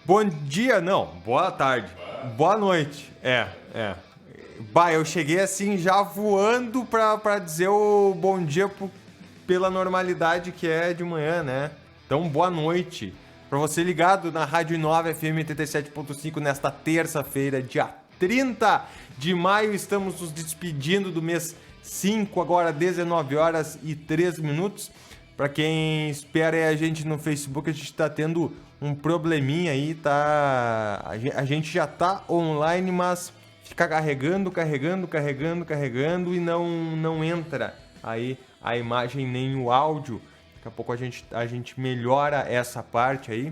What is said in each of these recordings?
Bom dia, não. Boa tarde. Boa noite. Bah, eu cheguei assim já voando pra dizer o bom dia pela normalidade que é de manhã, né? Então, boa noite. Pra você ligado na Rádio Nova FM 87.5 nesta terça-feira, dia 30 de maio. Estamos nos despedindo do mês 5, agora 19 horas e 3 minutos. Pra quem espera a gente no Facebook, a gente tá tendo um probleminha aí, tá? A gente já tá online, mas fica carregando e não entra aí a imagem nem o áudio. Daqui a pouco a gente melhora essa parte aí.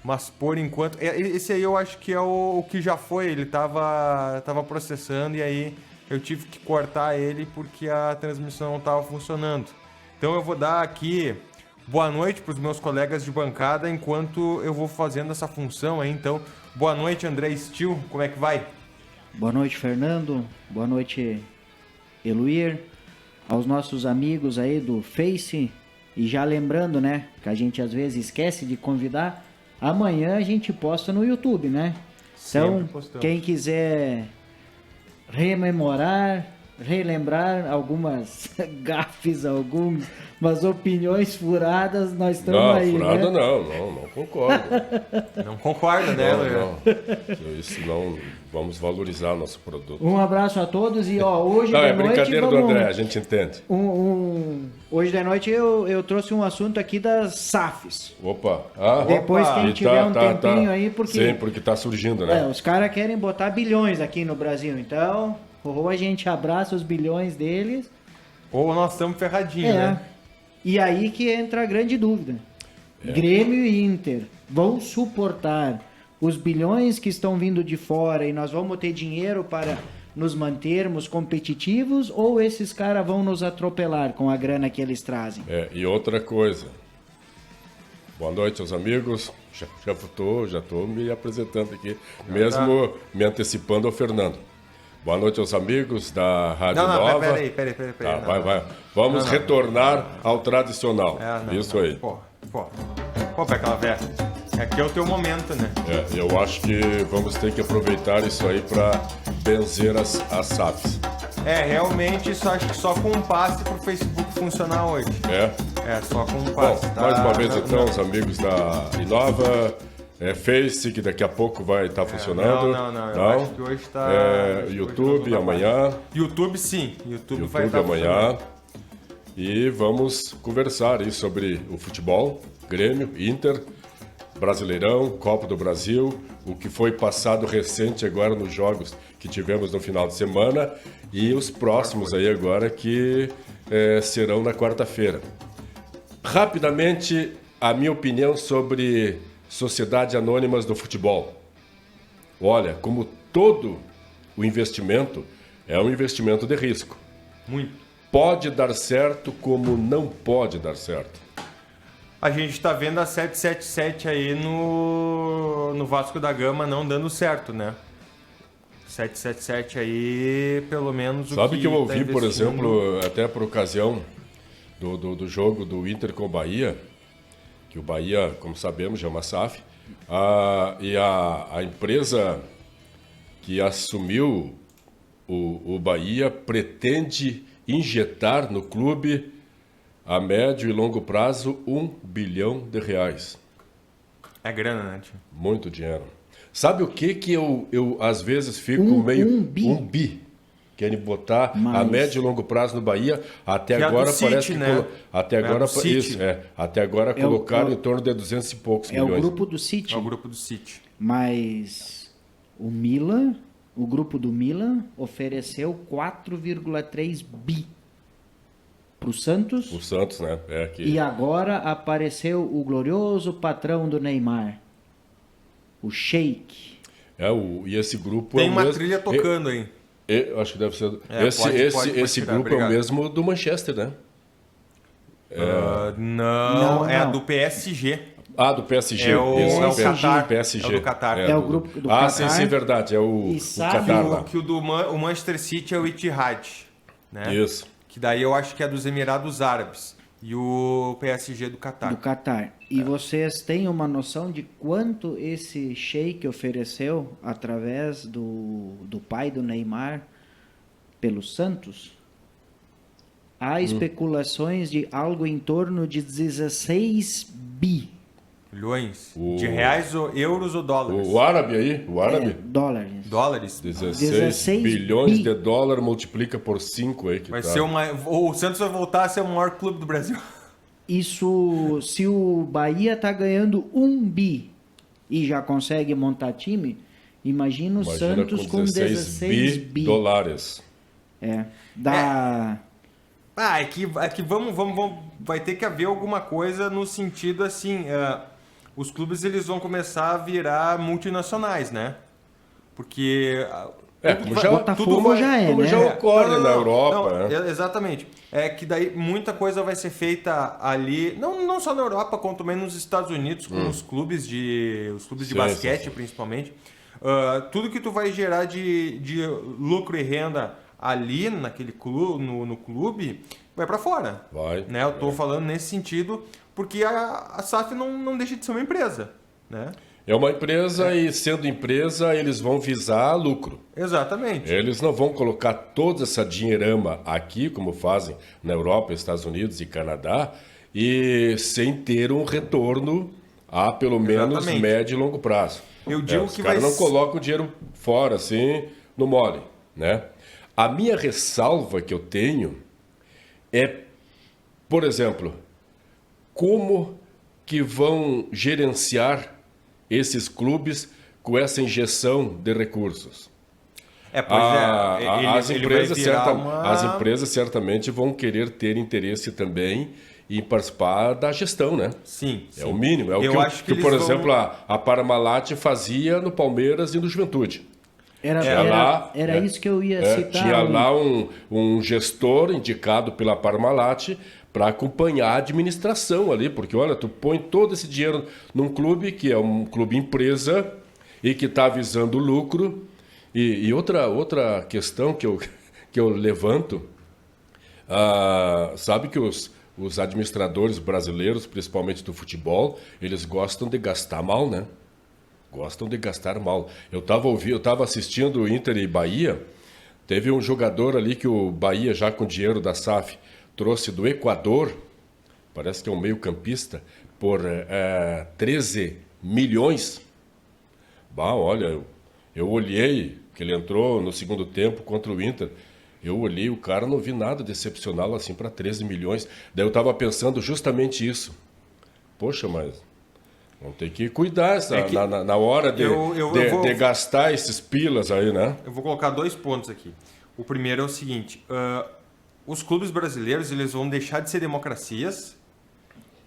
Mas por enquanto, esse aí eu acho que é o que já foi. Ele tava processando e aí eu tive que cortar ele porque a transmissão não tava funcionando. Então eu vou dar aqui boa noite para os meus colegas de bancada enquanto eu vou fazendo essa função aí. Então, boa noite, André Stil, como é que vai? Boa noite, Fernando. Boa noite, Eluir. Aos nossos amigos aí do Face. E já lembrando, né, que a gente às vezes esquece de convidar, amanhã a gente posta no YouTube, né? Então, quem quiser relembrar algumas gafes, algumas opiniões furadas, nós estamos aí, furada né? Não concordo. Não concorda, né? Não. Isso não, vamos valorizar nosso produto. Um abraço a todos e hoje não, da é noite brincadeira vamos... do André, a gente entende. Hoje da noite eu trouxe um assunto aqui das SAFs. Opa. Depois quem tiver um tempinho aí, porque... Sim, porque tá surgindo, né? Os caras querem botar bilhões aqui no Brasil, então... Ou a gente abraça os bilhões deles... Ou nós estamos ferradinhos, né? E aí que entra a grande dúvida. Grêmio e Inter vão suportar os bilhões que estão vindo de fora e nós vamos ter dinheiro para nos mantermos competitivos ou esses caras vão nos atropelar com a grana que eles trazem? E outra coisa. Boa noite aos amigos. Já tô me apresentando aqui, mesmo me antecipando ao Fernando. Boa noite aos amigos da Rádio Nova. Peraí. Vai. Vamos retornar ao tradicional. Isso aí. Pô, Pecala, velho. Aqui é o teu momento, né? Eu acho que vamos ter que aproveitar isso aí para benzer as SAFs. Realmente, isso acho que só com um passe pro Facebook funcionar hoje. Só com um passe. Bom, mais uma vez então, os amigos da Inova... Face, que daqui a pouco vai estar funcionando. Não. Eu acho que hoje está... YouTube amanhã. YouTube sim. YouTube vai estar amanhã. E vamos conversar aí sobre o futebol, Grêmio, Inter, Brasileirão, Copa do Brasil, o que foi passado recente agora nos jogos que tivemos no final de semana e os próximos aí agora que serão na quarta-feira. Rapidamente, a minha opinião sobre... Sociedade Anônimas do Futebol. Olha, como todo o investimento, é um investimento de risco. Muito. Pode dar certo como não pode dar certo. A gente está vendo a 777 aí no Vasco da Gama não dando certo, né? 777 aí, pelo menos o Sabe que eu ouvi, tá por exemplo, até por ocasião do jogo do Inter com o Bahia... que o Bahia, como sabemos, já é uma SAF, e a empresa que assumiu o Bahia pretende injetar no clube a médio e longo prazo R$1 bilhão. É grana, né, tio? Muito dinheiro. Sabe o que eu às vezes fico Um bi. Querem botar a médio e longo prazo no Bahia. Até que agora City, parece né? Até agora colocaram em torno de 200 e poucos milhões. É o grupo do City. É o grupo do City. Mas o grupo do Milan ofereceu 4,3 bi pro Santos. O Santos, né? E agora apareceu o glorioso patrão do Neymar, o Sheik. E esse grupo tem uma trilha tocando aí. Eu acho que deve ser. Esse tirar, grupo obrigado. é o mesmo do Manchester, né? Não, é do PSG. Do PSG. É o Qatar. PSG. É o do Qatar. É o grupo do Qatar. Sim, verdade. É o Qatar lá. Que o Manchester City é o Etihad, né? Isso. Que daí eu acho que é dos Emirados Árabes. e o PSG do Catar. Do Catar. E vocês têm uma noção de quanto esse Sheik ofereceu através do pai do Neymar pelo Santos? Há especulações de algo em torno de 16 Milhões de reais, ou euros ou dólares? O árabe aí, o árabe, dólares. Dólares? 16 bilhões de dólares multiplica por 5 aí que Vai tá. ser o Santos vai voltar a ser o maior clube do Brasil. Isso, se o Bahia tá ganhando 1 bi e já consegue montar time, imagina o Santos com 16 bi. dólares. Dá... É que vamos, vai ter que haver alguma coisa no sentido assim, os clubes eles vão começar a virar multinacionais, né? Porque Botafogo já é, como né? já ocorre Não, na Europa. não, exatamente. É que daí muita coisa vai ser feita ali, não só na Europa, quanto também nos Estados Unidos, com os clubes de basquete, principalmente. Tudo que tu vai gerar de lucro e renda ali naquele clube, no clube, vai para fora. Vai. Né? Eu tô falando nesse sentido, porque a SAF não deixa de ser uma empresa, né? É uma empresa e, sendo empresa, eles vão visar lucro. Exatamente. Eles não vão colocar toda essa dinheirama aqui, como fazem na Europa, Estados Unidos e Canadá, e sem ter um retorno a pelo menos médio e longo prazo. Eu digo os que caras não colocam o dinheiro fora, assim, no mole, né? A minha ressalva que eu tenho é, por exemplo, como que vão gerenciar esses clubes com essa injeção de recursos. As empresas certamente vão querer ter interesse também em participar da gestão, né? Sim. É o mínimo. É o Eu acho que por exemplo, a Parmalat fazia no Palmeiras e no Juventude. Era isso que eu ia citar. Tinha lá um gestor indicado pela Parmalat para acompanhar a administração ali, porque olha, tu põe todo esse dinheiro num clube que é um clube empresa e que está visando lucro. E outra questão que eu levanto, sabe que os administradores brasileiros, principalmente do futebol, eles gostam de gastar mal, né? Gostam de gastar mal. Eu estava assistindo o Inter e Bahia, teve um jogador ali que o Bahia, já com dinheiro da SAF, trouxe do Equador, parece que é um meio-campista, por 13 milhões. Bah, olha, eu olhei, que ele entrou no segundo tempo contra o Inter, eu olhei, o cara não vi nada de excepcional assim para 13 milhões. Daí eu estava pensando justamente isso. Poxa, mas vamos ter que cuidar na hora de gastar esses pilas aí, né? Eu vou colocar 2 pontos aqui. O primeiro é o seguinte, os clubes brasileiros eles vão deixar de ser democracias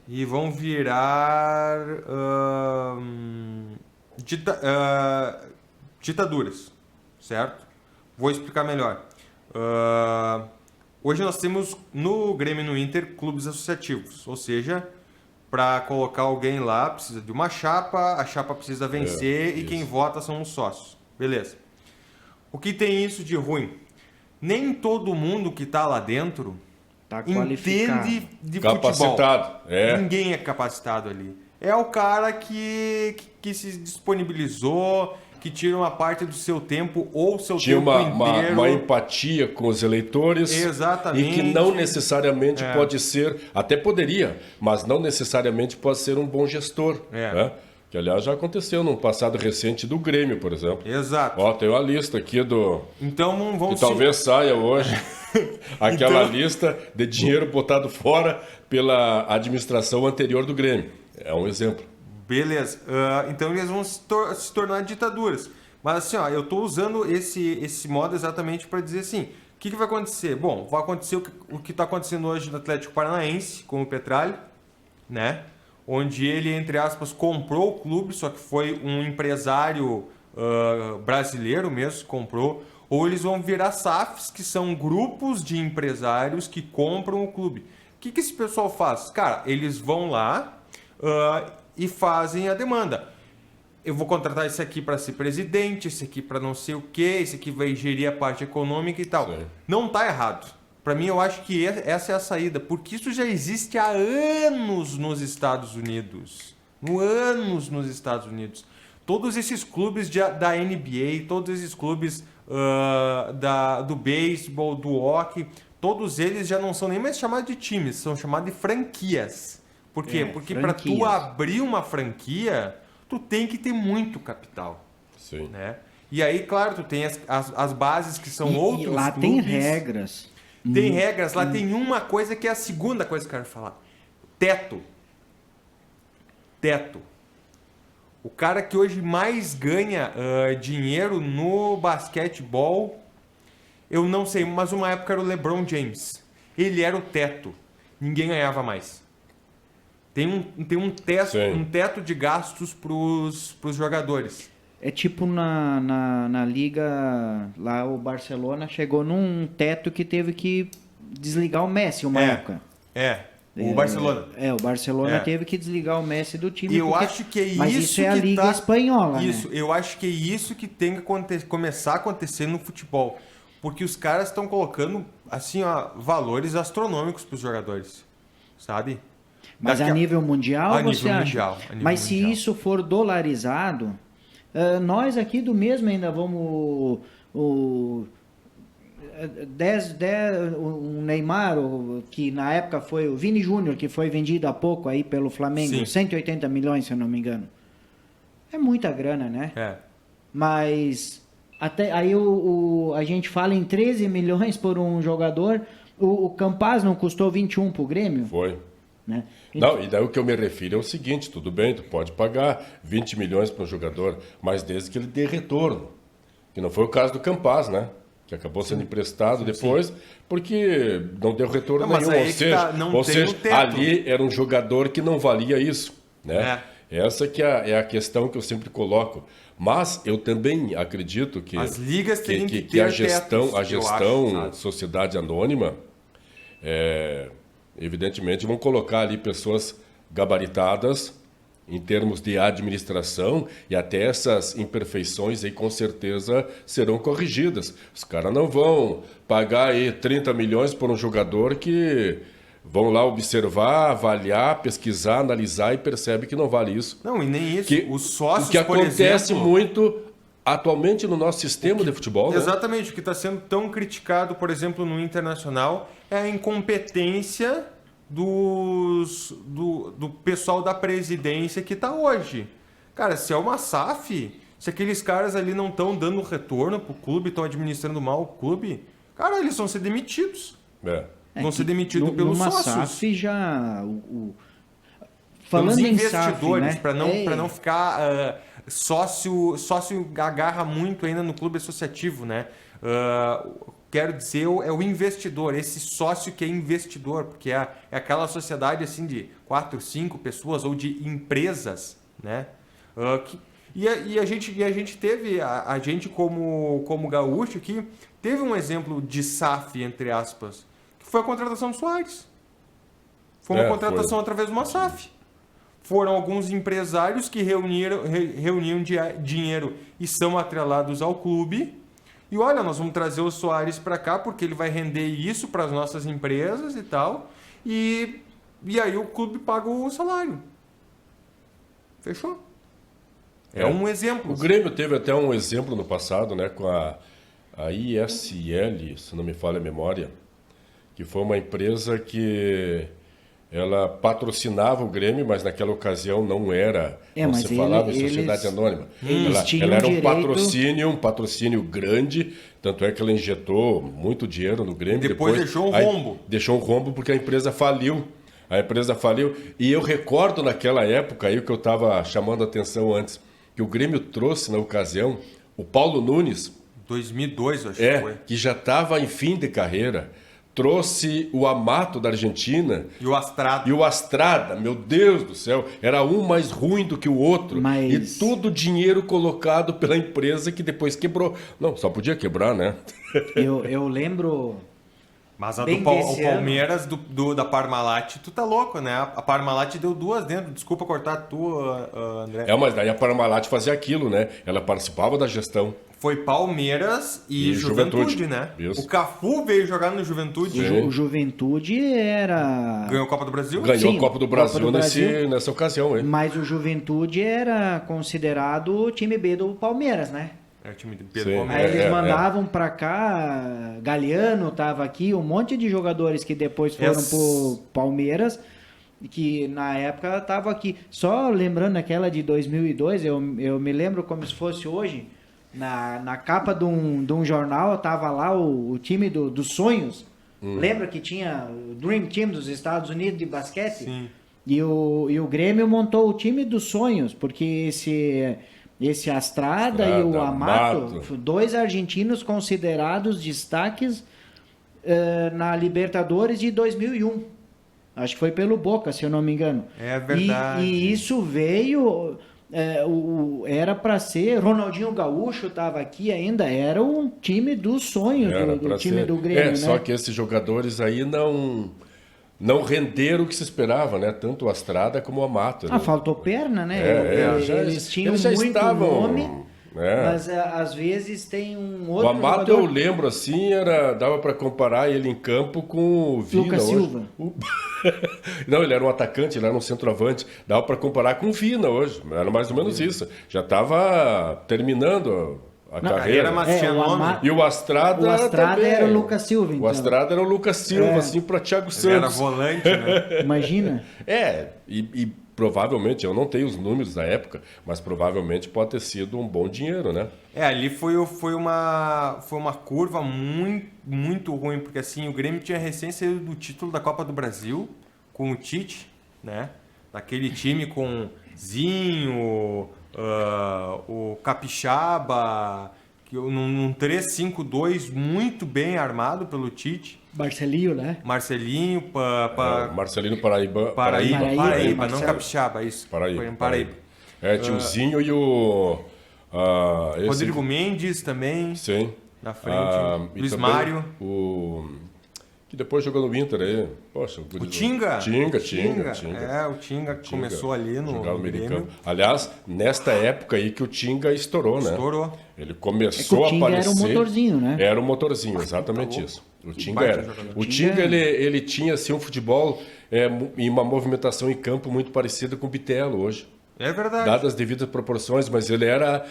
e vão virar ditaduras, certo? Vou explicar melhor. Hoje nós temos no Grêmio e no Inter clubes associativos, ou seja, para colocar alguém lá precisa de uma chapa, a chapa precisa vencer e quem vota são os sócios. Beleza. O que tem isso de ruim? Nem todo mundo que está lá dentro entende de capacitado. Futebol. Ninguém é capacitado ali. É o cara que se disponibilizou, que tira uma parte do seu tempo ou seu tempo inteiro. Uma empatia com os eleitores. Exatamente. E que não necessariamente pode ser, até poderia, mas não necessariamente pode ser um bom gestor. Né? Que, aliás, já aconteceu num passado recente do Grêmio, por exemplo. Exato. Ó, tem uma lista aqui Então, vamos que talvez saia hoje. Aquela lista de dinheiro botado fora pela administração anterior do Grêmio. É um exemplo. Beleza. Então eles vão se tornar ditaduras. Mas assim, ó, eu estou usando esse modo exatamente para dizer assim, o que vai acontecer? Bom, vai acontecer o que está acontecendo hoje no Atlético Paranaense, com o Petralha, né? Onde ele, entre aspas, comprou o clube, só que foi um empresário brasileiro mesmo que comprou. Ou eles vão virar SAFs, que são grupos de empresários que compram o clube. O que esse pessoal faz? Cara, eles vão lá e fazem a demanda. Eu vou contratar esse aqui para ser presidente, esse aqui para não sei o quê, esse aqui vai gerir a parte econômica e tal. Sim. Não tá errado, Para mim, eu acho que essa é a saída, porque isso já existe há anos nos Estados Unidos. Anos nos Estados Unidos. Todos esses clubes da NBA, todos esses clubes do beisebol, do hockey, todos eles já não são nem mais chamados de times, são chamados de franquias. Por quê? Porque para tu abrir uma franquia, tu tem que ter muito capital. Sim. Né? E aí, claro, tu tem as bases que são outros lá clubes. tem regras. Tem regras. Lá tem uma coisa que é a segunda coisa que eu quero falar. Teto. O cara que hoje mais ganha dinheiro no basquetebol, eu não sei, mas uma época era o LeBron James. Ele era o teto. Ninguém ganhava mais. Tem um teto de gastos pros jogadores. É tipo na liga, lá o Barcelona chegou num teto que teve que desligar o Messi uma época. O Barcelona. O Barcelona teve que desligar o Messi do time. Eu acho que é mas isso é a Liga Espanhola, Isso, né? eu acho que é isso que tem que começar a acontecer no futebol. Porque os caras estão colocando, assim, valores astronômicos para os jogadores. Sabe? Mas a nível mundial, a você nível acha? mundial, Mas se isso for dolarizado, nós aqui do mesmo ainda vamos... O Neymar, que na época foi o Vini Júnior, que foi vendido há pouco aí pelo Flamengo, Sim. 180 milhões, se eu não me engano. É muita grana, né? Mas até aí a gente fala em 13 milhões por um jogador. O Campaz não custou 21 pro Grêmio? Foi. Né? Não, e daí o que eu me refiro é o seguinte, tudo bem, tu pode pagar 20 milhões para um jogador, mas desde que ele dê retorno. Que não foi o caso do Campaz, né? Que acabou sendo emprestado depois, porque não deu retorno nenhum. Ou seja, ali era um jogador que não valia isso, né? Essa que é a questão que eu sempre coloco. Mas eu também acredito que as ligas têm que ter a gestão sociedade anônima, evidentemente vão colocar ali pessoas gabaritadas em termos de administração, e até essas imperfeições aí com certeza serão corrigidas. Os caras não vão pagar aí 30 milhões por um jogador que vão lá observar, avaliar, pesquisar, analisar e percebe que não vale isso. Não, e nem isso. Os sócios, o que acontece muito atualmente no nosso sistema de futebol. Exatamente. Né? O que está sendo tão criticado, por exemplo, no Internacional, é a incompetência do pessoal da presidência que está hoje. Cara, se é uma SAF, se aqueles caras ali não estão dando retorno pro clube, estão administrando mal o clube, cara, eles vão ser demitidos. Vão ser demitidos pelos sócios. SAF já... Falando em investidores, SAF, né? para não ficar sócio agarra muito ainda no clube associativo, né? Quero dizer, é o investidor, esse sócio que é investidor, porque é aquela sociedade assim de 4, 5 pessoas ou de empresas, né? E a gente teve, a gente como gaúcho aqui, teve um exemplo de SAF, entre aspas, que foi a contratação do Soares. Foi uma contratação através de uma SAF. Foram alguns empresários que reuniam dinheiro e são atrelados ao clube. E olha, nós vamos trazer o Soares para cá porque ele vai render isso para as nossas empresas e tal. E aí o clube paga o salário. Fechou? É um exemplo. O Grêmio teve até um exemplo no passado, né, com a ISL, se não me falha a memória, que foi uma empresa que ela patrocinava o Grêmio, mas naquela ocasião não era, não se falava em sociedade anônima. Ela era um patrocínio grande, tanto é que ela injetou muito dinheiro no Grêmio. Depois deixou um rombo. Deixou um rombo porque a empresa faliu. E eu recordo naquela época aí, que eu estava chamando a atenção antes, que o Grêmio trouxe na ocasião o Paulo Nunes. 2002, eu acho que foi. Que já estava em fim de carreira. Trouxe o Amato da Argentina. E o Astrada. E o Astrada, meu Deus do céu. Era um mais ruim do que o outro. Mas... E todo o dinheiro colocado pela empresa que depois quebrou. Não, só podia quebrar, né? Eu lembro... Mas o Palmeiras da Parmalat, tu tá louco, né? A Parmalat deu 2 dentro. Desculpa cortar tu, André. Mas daí a Parmalat fazia aquilo, né? Ela participava da gestão. foi Palmeiras e Juventude, né? Isso. O Cafu veio jogar no Juventude. O Juventude era... Ganhou a Copa do Brasil? Ganhou Sim, a Copa do Copa Brasil, do Brasil. nessa ocasião, hein? Mas o Juventude era considerado o time B do Palmeiras, né? É o time de Pedro Sim. Palmeiras. Aí eles mandavam pra cá, Galeano tava aqui, um monte de jogadores que depois foram pro Palmeiras, que na época tava aqui. Só lembrando aquela de 2002, eu me lembro como se fosse hoje, na capa de um jornal tava lá o time dos sonhos. Lembra que tinha o Dream Team dos Estados Unidos de basquete? Sim. E o Grêmio montou o time dos sonhos, porque esse Astrada e o Amato, dois argentinos considerados destaques na Libertadores de 2001. Acho que foi pelo Boca, se eu não me engano. É verdade. E isso veio... era para ser... Ronaldinho Gaúcho estava aqui ainda. Era um time dos sonhos do time do Grêmio, né? Só que esses jogadores aí não renderam o que se esperava, né? Tanto o Astrada como o Amato. Né? Faltou perna, né? Eles tinham eles já muito estavam, nome, mas às vezes tem um outro O Amato, jogador... eu lembro assim, dava para comparar ele em campo com o Vina. Lucas hoje. Silva. Não, ele era um atacante, ele era um centroavante. Dava para comparar com o Vina hoje. Era mais ou menos isso. Já estava terminando a carreira. Mas tinha nome. E o Astrada também. era o Lucas Silva, então. O Astrada era o Lucas Silva, assim, para Thiago Santos. Ele era volante, né? Imagina. E provavelmente, eu não tenho os números da época, mas provavelmente pode ter sido um bom dinheiro, né? Ali foi uma curva muito, muito ruim, porque assim, o Grêmio tinha recém saído do título da Copa do Brasil, com o Tite, né? Naquele time com Zinho, o Capixaba, num 3-5-2 muito bem armado pelo Tite. Marcelinho, né? Marcelinho, Marcelino Paraíba, não Capixaba, isso. Paraíba. Tinha o Zinho e o... Rodrigo Mendes também. Sim. Na frente. E Luiz também Mário. Que depois jogou no Inter aí. Poxa, o Tinga. Tinga. O Tinga começou ali no Grêmio. Aliás, nesta época aí que o Tinga estourou, né? Estourou. Ele começou a aparecer. Era um motorzinho, né? Era um motorzinho, exatamente isso. O Tinga era. O Tinga, ele tinha assim, um futebol e uma movimentação em campo muito parecida com o Bitelo hoje. É verdade. Dadas as devidas proporções, mas ele era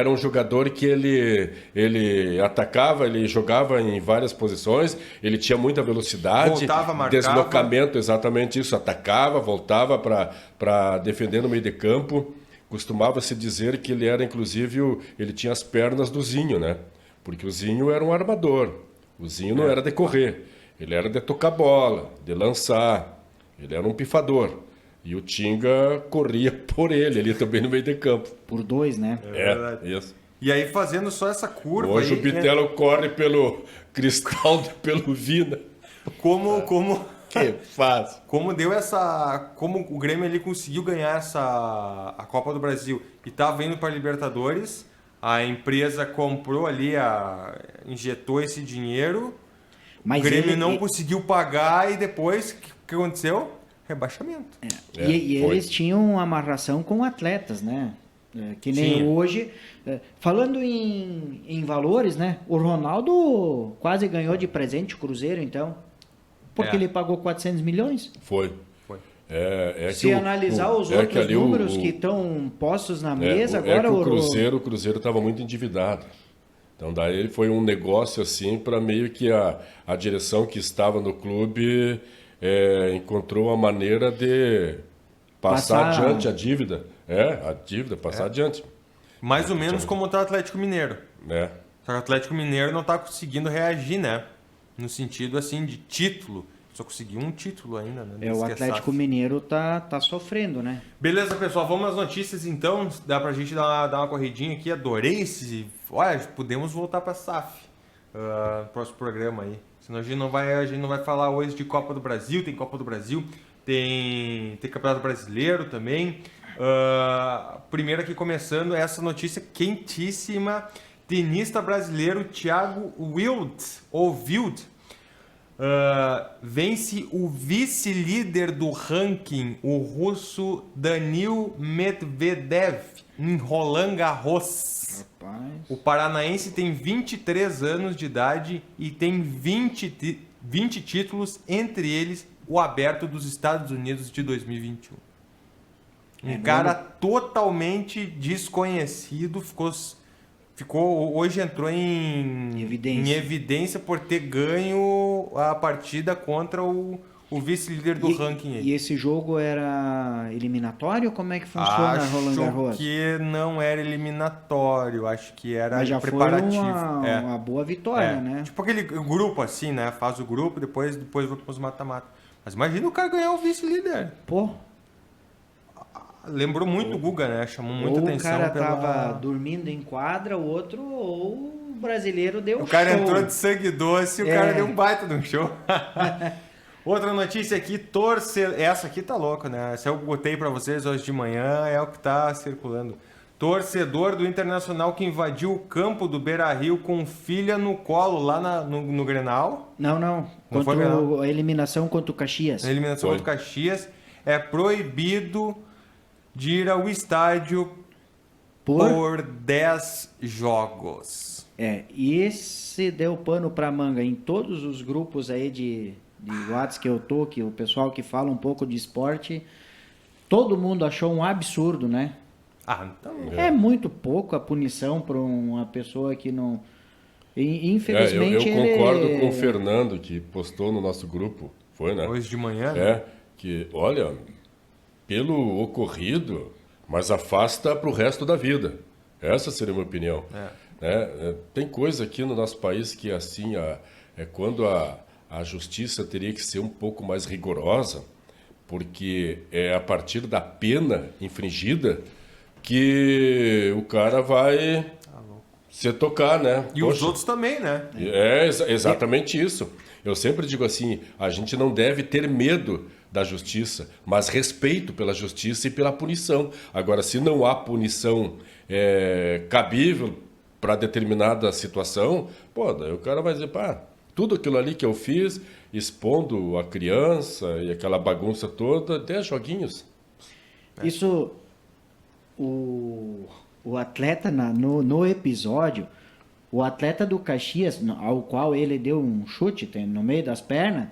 um jogador que ele atacava, ele jogava em várias posições, ele tinha muita velocidade, voltava, marcava. Deslocamento, exatamente isso, atacava, voltava para defender no meio de campo. Costumava-se dizer que ele era, inclusive, ele tinha as pernas do Zinho, né? Porque o Zinho era um armador, o Zinho não era de correr, ele era de tocar bola, de lançar, ele era um pifador. E o Tinga corria por ele ali também no meio de campo. Por dois, né? Isso. E aí fazendo só essa curva... Hoje aí, o Bitelo corre pelo Cristaldo, pelo Vina. Como Que faz? Como deu essa... Como o Grêmio ali conseguiu ganhar a Copa do Brasil e estava indo para a Libertadores, a empresa comprou ali, injetou esse dinheiro, o Grêmio não conseguiu pagar e depois, o que aconteceu? Rebaixamento. E eles tinham uma amarração com atletas, né? Que nem hoje. Falando em valores, né? O Ronaldo quase ganhou de presente o Cruzeiro, então. Porque ele pagou 400 milhões. Foi. Se analisar os outros números que estão postos na mesa, agora o Cruzeiro estava muito endividado. Então daí foi um negócio assim para meio que a direção que estava no clube encontrou uma maneira de passar adiante a dívida. Passar adiante. Mais ou menos como está o Atlético Mineiro. Só que o Atlético Mineiro não está conseguindo reagir, né? No sentido assim de título. Só conseguiu um título ainda, né? O Atlético Mineiro tá sofrendo, né? Beleza, pessoal. Vamos às notícias então. Dá pra gente dar uma corridinha aqui. Adorei esse... Olha, podemos voltar pra SAF. Próximo programa aí. Senão a gente não vai falar hoje de Copa do Brasil. Tem Copa do Brasil. Tem Campeonato Brasileiro também. Primeiro aqui começando essa notícia quentíssima. Tenista brasileiro Thiago Wild, Vence o vice-líder do ranking, o russo Danil Medvedev, em Roland Garros. Rapaz. O paranaense tem 23 anos de idade e tem 20 títulos, entre eles o Aberto dos Estados Unidos de 2021. Um cara totalmente desconhecido, hoje entrou em evidência por ter ganho a partida contra o vice-líder do ranking. E esse jogo era eliminatório? Como é que funciona Roland Garros? Acho que não era eliminatório, acho que era Mas já preparativo. foi uma boa vitória, né? Tipo aquele grupo assim, né? Faz o grupo, depois vai pros mata-mata. Mas imagina o cara ganhar o vice-líder. Pô, Lembrou muito o Guga, né? Chamou muita ou atenção. o cara tava dormindo em quadra, o outro, ou o brasileiro deu O cara show. entrou de sangue doce e o cara deu um baita de um show. Outra notícia aqui, essa aqui tá louca, né? Essa eu botei pra vocês hoje de manhã, é o que tá circulando. Torcedor do Internacional que invadiu o campo do Beira-Rio com filha no colo lá no Grenal. Não. Não foi Contra a eliminação contra o Caxias. Na eliminação Foi. do Caxias. É proibido de ir ao estádio por 10 jogos. E esse deu pano pra manga em todos os grupos aí de WhatsApp que eu tô, que o pessoal que fala um pouco de esporte, todo mundo achou um absurdo, né? Então... É muito pouco a punição para uma pessoa que não... Infelizmente eu concordo com o Fernando, que postou no nosso grupo, foi, né? Hoje de manhã, né? Que, olha, pelo ocorrido, mas afasta para o resto da vida. Essa seria a minha opinião. Tem coisa aqui no nosso país que, assim, quando a justiça teria que ser um pouco mais rigorosa, porque é a partir da pena infringida que o cara vai se tocar, né? E os outros também, né? Exatamente isso. Eu sempre digo assim, a gente não deve ter medo da justiça, mas respeito pela justiça e pela punição. Agora, se não há punição cabível para determinada situação, daí o cara vai dizer, tudo aquilo ali que eu fiz, expondo a criança e aquela bagunça toda, 10 joguinhos. Isso, o atleta no episódio, o atleta do Caxias, ao qual ele deu um chute no meio das pernas,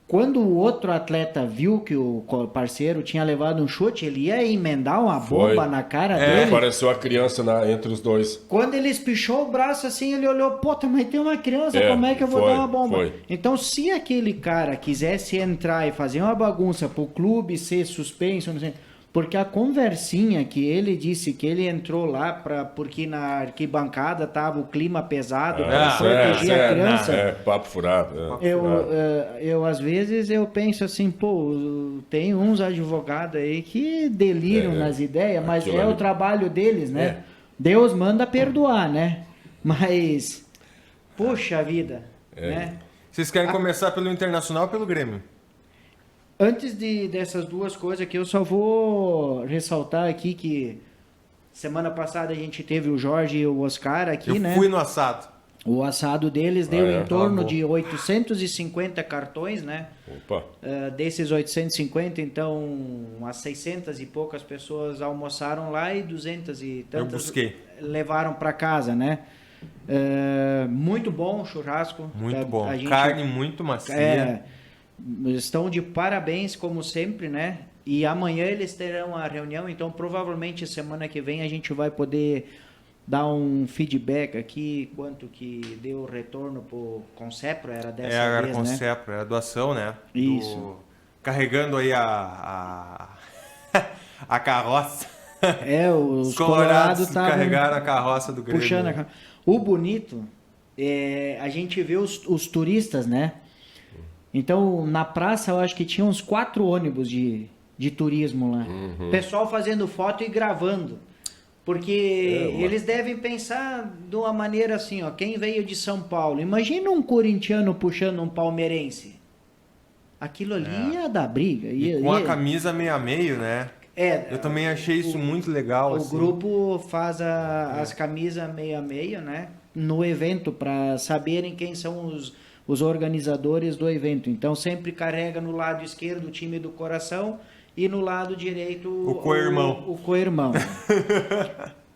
quando o outro atleta viu que o parceiro tinha levado um chute, ele ia emendar uma bomba na cara dele. Apareceu a criança entre os dois. Quando ele espichou o braço assim, ele olhou, mas tem uma criança, como é que eu vou dar uma bomba? Então, se aquele cara quisesse entrar e fazer uma bagunça pro clube ser suspenso, não sei, porque a conversinha que ele disse que ele entrou lá porque na arquibancada tava o clima pesado para proteger a criança. Papo furado. Eu às vezes eu penso assim, tem uns advogados aí que deliram nas ideias, mas é o trabalho deles, né? Deus manda perdoar, né? Mas, poxa vida, né? Vocês querem começar pelo Internacional ou pelo Grêmio? Antes dessas duas coisas aqui, eu só vou ressaltar aqui que semana passada a gente teve o Jorge e o Oscar aqui, né? Eu fui no assado. O assado deles deu em torno de 850 cartões, né? Opa. Desses 850, então, umas 600 e poucas pessoas almoçaram lá e 200 e tantas levaram para casa, né? Muito bom o churrasco. Muito bom. Carne muito macia. Estão de parabéns, como sempre, né? E amanhã eles terão a reunião, então provavelmente semana que vem a gente vai poder dar um feedback aqui, quanto que deu o retorno pro Concepro, era dessa vez, era né? Concepro, era doação, né? Isso. Carregando aí a carroça. Os Colorados carregaram a carroça do Grêmio. Puxando o bonito, a gente vê os turistas, né? Então, na praça, eu acho que tinha uns 4 ônibus de turismo lá. Pessoal fazendo foto e gravando. Porque eles devem pensar de uma maneira assim, quem veio de São Paulo, imagina um corintiano puxando um palmeirense. Aquilo ali ia dar briga. Com a camisa meio a meio, né? Eu também achei isso muito legal. O grupo faz as camisas meio a meio, né? No evento, para saberem quem são os organizadores do evento. Então sempre carrega no lado esquerdo o time do coração e no lado direito O co-irmão. o co-irmão.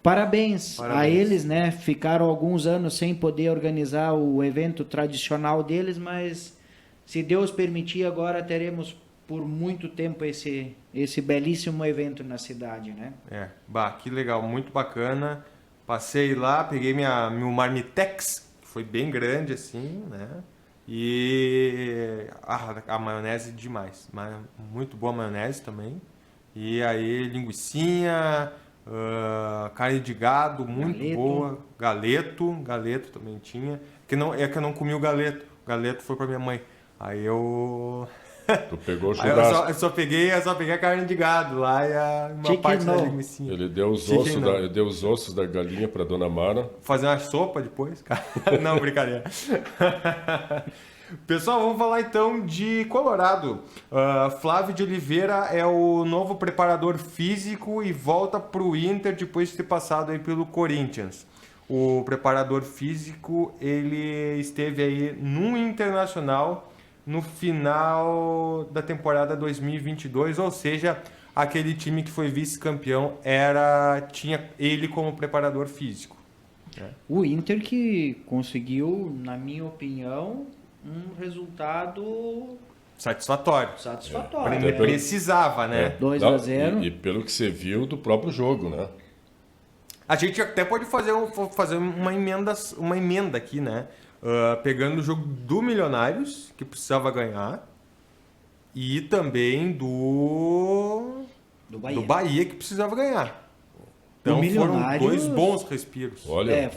Parabéns a eles, né? Ficaram alguns anos sem poder organizar o evento tradicional deles, mas se Deus permitir, agora teremos por muito tempo esse belíssimo evento na cidade, né? Que legal, muito bacana. Passei lá, peguei meu Marmitex, que foi bem grande assim, né? E a maionese demais, muito boa maionese também. E aí linguicinha, carne de gado, muito boa. Galeto também tinha. Que eu não comi o galeto foi pra minha mãe. Aí eu... Tu pegou o Aí churrasco. eu só peguei a carne de gado lá e uma Chicken parte da no. linguicinha. Ele deu os ossos da galinha pra dona Mara. Fazer uma sopa depois, cara. Não, brincadeira. Pessoal, vamos falar então de Colorado. Flávio de Oliveira é o novo preparador físico e volta pro Inter depois de ter passado aí pelo Corinthians. O preparador físico, ele esteve aí no Internacional no final da temporada 2022, ou seja, aquele time que foi vice-campeão tinha ele como preparador físico. O Inter que conseguiu, na minha opinião, um resultado Satisfatório. satisfatório. Ele precisava, né? 2-0. E pelo que você viu do próprio jogo, né? A gente até pode fazer uma emenda aqui, né? Pegando o jogo do Milionários, que precisava ganhar, e também do Bahia, que precisava ganhar. Então foram 2 bons respiros. Olha,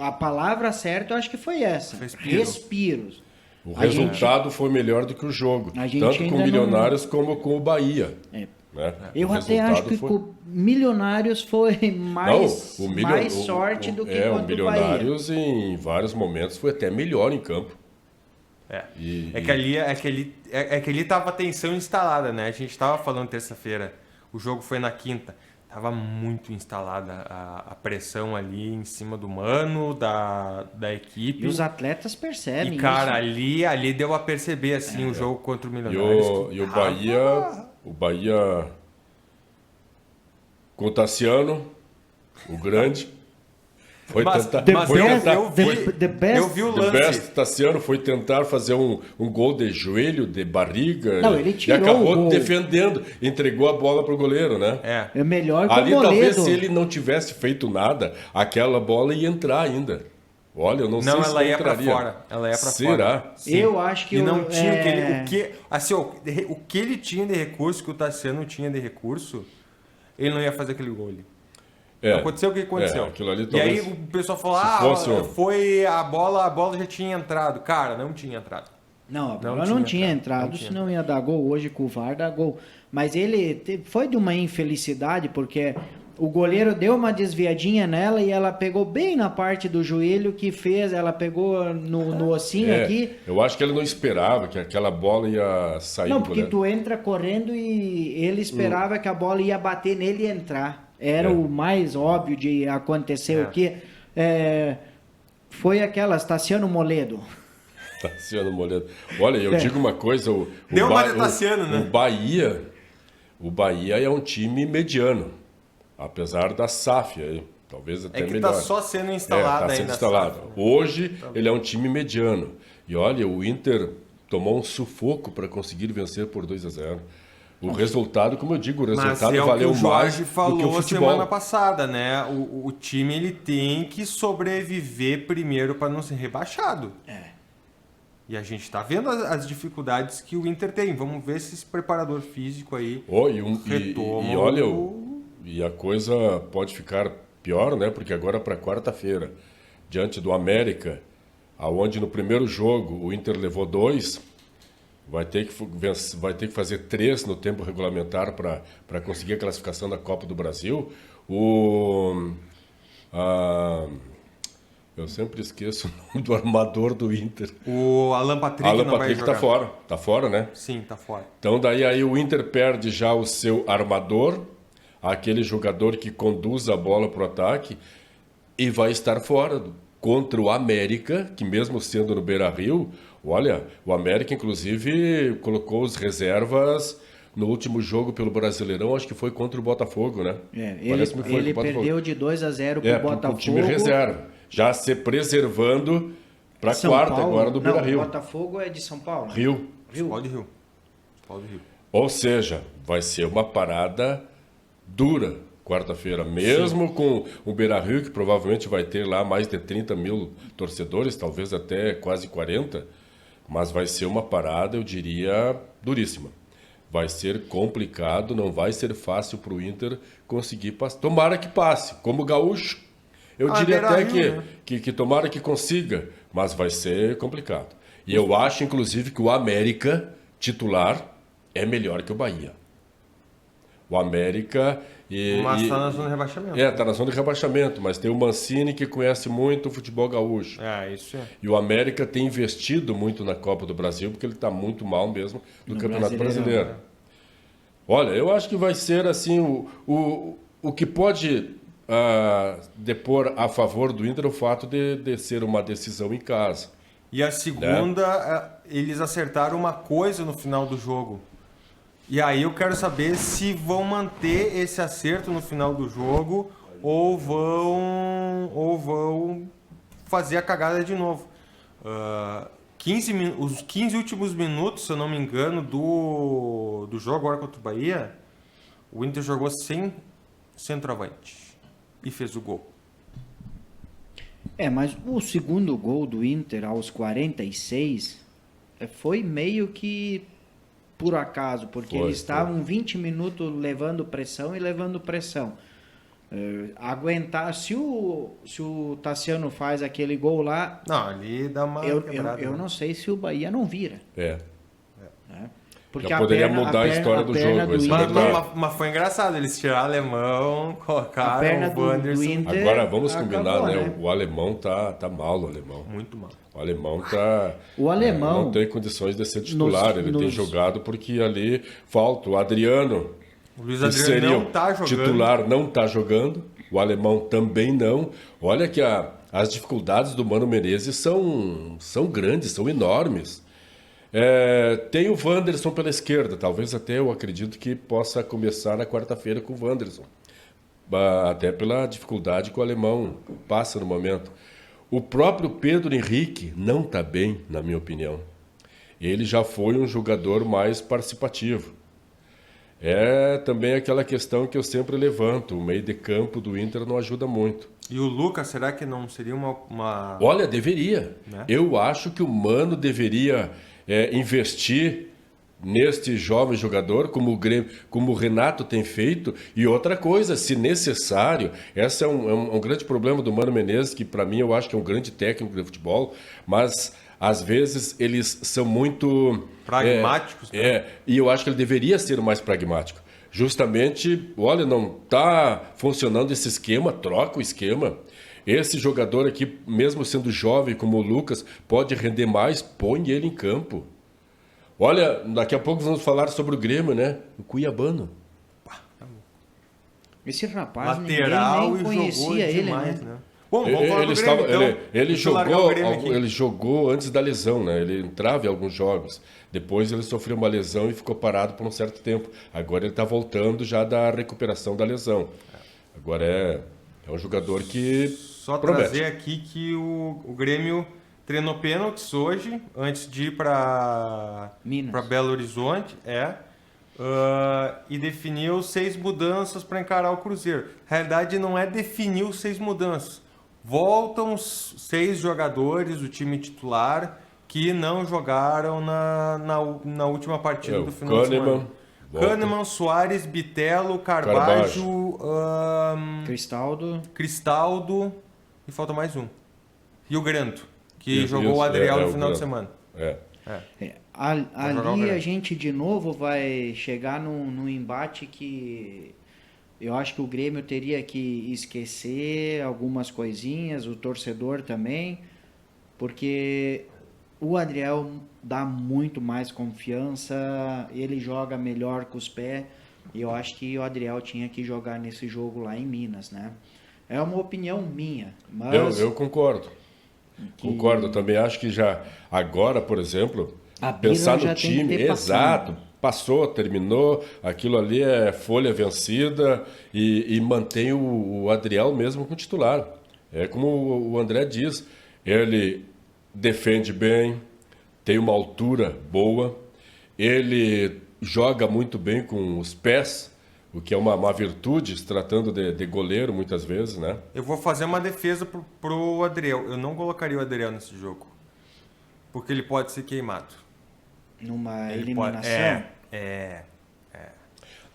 A palavra certa eu acho que foi essa. Respiros. o resultado foi melhor do que o jogo. Tanto com ainda o Milionários como com o Bahia. Né? Eu O até acho que resultado com o Milionários foi mais sorte do que o contra o Bahia. Milionários em vários momentos foi até melhor em campo. Que ali tava a tensão instalada, né? A gente tava falando terça-feira, o jogo foi na quinta. Tava muito instalada a pressão ali em cima do Mano, da equipe. E os atletas percebem E, cara, isso. ali deu a perceber, assim, o jogo contra o Milionários. E o Bahia com o Tassiano, o grande, foi tentar... Eu vi o O lance. Best Tassiano foi tentar fazer um gol de joelho, de barriga. Não, ele tirou e acabou o gol. defendendo, entregou a bola pro goleiro, né? É melhor que Ali o talvez Moledo. se ele não tivesse feito nada, aquela bola ia entrar ainda. Olha, eu não sei se ela ia pra entraria. fora. Ela ia pra Será? fora. Eu acho que E não tinha o que ele tinha de recurso, que o Tassiano tinha de recurso, ele não ia fazer aquele gol ali. Aconteceu o que aconteceu. Aquilo ali, e aí talvez, o pessoal falou, fosse foi a bola já tinha entrado. Cara, não tinha entrado. Não, a bola não tinha entrado, senão ia dar gol. Hoje com o VAR dá gol. Mas ele foi de uma infelicidade, porque o goleiro deu uma desviadinha nela e ela pegou bem na parte do joelho que fez, ela pegou no ossinho aqui. Eu acho que ele não esperava que aquela bola ia sair Não, do porque goleiro. tu entra correndo e ele esperava que a bola ia bater nele e entrar. Era o mais óbvio de acontecer. O que foi aquelas, Tassiano Moledo. Tassiano Moledo. Olha, eu digo uma coisa, Deu uma de Tassiano, né? O Bahia é um time mediano, apesar da SAF aí, talvez até É que melhor. tá só sendo instalado tá aí sendo na instalado. SAF. Hoje ele é um time mediano. E olha, o Inter tomou um sufoco para conseguir vencer por 2-0. O resultado, como eu digo, o resultado valeu que o mais Jorge do que o falou futebol. semana passada, né? O time ele tem que sobreviver primeiro para não ser rebaixado. E a gente tá vendo as dificuldades que o Inter tem. Vamos ver se esse preparador físico aí retoma. E olha, e a coisa pode ficar pior, né? Porque agora para quarta-feira, diante do América, aonde no primeiro jogo o Inter levou 2, vai ter que fazer 3 no tempo regulamentar para conseguir a classificação da Copa do Brasil. Eu sempre esqueço o nome do armador do Inter. O Alan Patrick Alan não vai Patrick jogar. tá fora. Tá fora, né? Sim, tá fora. Então daí o Inter perde já o seu armador, aquele jogador que conduz a bola pro ataque, e vai estar fora contra o América, que mesmo sendo no Beira-Rio, olha, o América inclusive colocou os reservas no último jogo pelo Brasileirão, acho que foi contra o Botafogo, né? Parece-me que foi Ele contra o perdeu Botafogo. de 2-0 pro Botafogo. Com o time reserva, já se preservando para São quarta Paulo. agora do Não, Beira-Rio. o Botafogo é de São Paulo. Rio. Futebol de Rio. Futebol de Rio. Ou seja, vai ser uma parada dura quarta-feira, mesmo com o Beira-Rio, que provavelmente vai ter lá mais de 30 mil torcedores, talvez até quase 40, mas vai ser uma parada, eu diria, duríssima. Vai ser complicado, não vai ser fácil para o Inter conseguir passar. Tomara que passe, como gaúcho. Eu diria até Beira-Rio, que tomara que consiga, mas vai ser complicado. E eu acho, inclusive, que o América titular é melhor que o Bahia. O América... Mas está na zona de rebaixamento. Está na zona de rebaixamento, mas tem o Mancini que conhece muito o futebol gaúcho. Isso é. E o América tem investido muito na Copa do Brasil, porque ele está muito mal mesmo no Campeonato Brasileirão, Brasileiro. Olha, eu acho que vai ser assim, o que pode depor a favor do Inter é o fato de ser uma decisão em casa. E a segunda, eles acertaram uma coisa no final do jogo. E aí eu quero saber se vão manter esse acerto no final do jogo ou vão fazer a cagada de novo. Os 15 últimos minutos, se eu não me engano, do jogo agora contra o Bahia, o Inter jogou sem centroavante e fez o gol. Mas o segundo gol do Inter aos 46 foi meio que por acaso, porque eles estavam 20 minutos levando pressão. Aguentar, se o Tassiano faz aquele gol lá, não, ali dá uma quebrada. Eu não sei se o Bahia não vira. Né? Porque já poderia mudar a história do jogo. Mas foi engraçado, eles tiraram o alemão, colocaram o Wanderson. Agora vamos combinar, né? O alemão tá mal, o alemão. Muito mal. O alemão não tem condições de ser titular. Ele tem jogado porque ali falta o Adriano. O Luiz Adriano não tá jogando. Titular não está jogando. O alemão também não. Olha que as dificuldades do Mano Menezes são grandes, são enormes. Tem o Wanderson pela esquerda. Talvez até eu acredito que possa começar na quarta-feira com o Wanderson. Até pela dificuldade que o alemão passa no momento. O próprio Pedro Henrique não está bem, na minha opinião. Ele já foi um jogador mais participativo. Também aquela questão que eu sempre levanto. O meio de campo do Inter não ajuda muito. E o Lucas, será que não seria uma... Olha, deveria. Né? Eu acho que o Mano deveria investir neste jovem jogador, como o Renato tem feito. E outra coisa, se necessário, esse é um grande problema do Mano Menezes, que para mim eu acho que é um grande técnico de futebol, mas às vezes eles são muito... pragmáticos. E eu acho que ele deveria ser mais pragmático. Justamente, olha, não está funcionando esse esquema, troca o esquema. Esse jogador aqui, mesmo sendo jovem como o Lucas, pode render mais, põe ele em campo. Olha, daqui a pouco vamos falar sobre o Grêmio, né? O Cuiabano. Esse rapaz, lateral, ninguém nem conhecia ele, demais, né? Bom, vamos falar do Grêmio, então. Ele jogou antes da lesão, né? Ele entrava em alguns jogos. Depois ele sofreu uma lesão e ficou parado por um certo tempo. Agora ele está voltando já da recuperação da lesão. Agora é um jogador que Só promete. trazer aqui que o Grêmio treinou pênaltis hoje, antes de ir para Belo Horizonte, e definiu 6 mudanças para encarar o Cruzeiro. Na realidade, não é definir os 6 mudanças. Voltam os 6 jogadores do time titular que não jogaram na última partida do final de semana. Kahneman, Soares, Bitelo, Carbajo, Cristaldo e falta mais um. E o Grando, que jogou o Adriel no final de semana. Ali a gente de novo vai chegar num embate que eu acho que o Grêmio teria que esquecer algumas coisinhas, o torcedor também, porque o Adriel dá muito mais confiança, ele joga melhor com os pés, e eu acho que o Adriel tinha que jogar nesse jogo lá em Minas, né? É uma opinião minha, mas... Eu concordo. Concordo, eu também acho que já agora, por exemplo, A Bira pensar já no tem que time, ter exato, passou, terminou, aquilo ali é folha vencida e mantém o Adriel mesmo com titular. É como o André diz, ele defende bem, tem uma altura boa, ele joga muito bem com os pés, o que é uma virtude, se tratando de goleiro muitas vezes, né? Eu vou fazer uma defesa pro Adriel. Eu não colocaria o Adriel nesse jogo. Porque ele pode ser queimado. Numa Ele eliminação. É.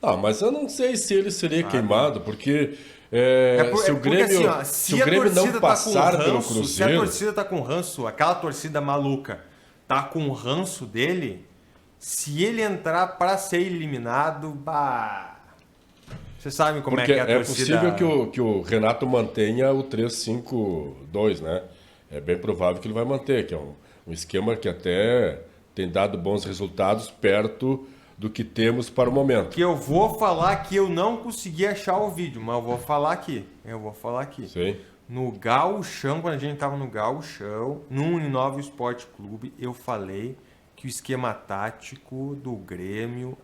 Ah, mas eu não sei se ele seria queimado, porque se o porque Grêmio, assim, ó, se o Grêmio não passar pelo ranço, se a Cruzeiro, torcida tá com ranço, aquela torcida maluca tá com o ranço dele, se ele entrar pra ser eliminado, bah... Vocês sabem como porque é que é a torcida... possível que o Renato mantenha o 3-5-2, né? É bem provável que ele vai manter, que é um esquema que até tem dado bons resultados perto do que temos para o momento. Que eu vou falar que eu não consegui achar o vídeo, mas eu vou falar aqui. Sim. No Gauchão, quando a gente tava no Gauchão, no Uninove Esporte Clube, eu falei que o esquema tático do Grêmio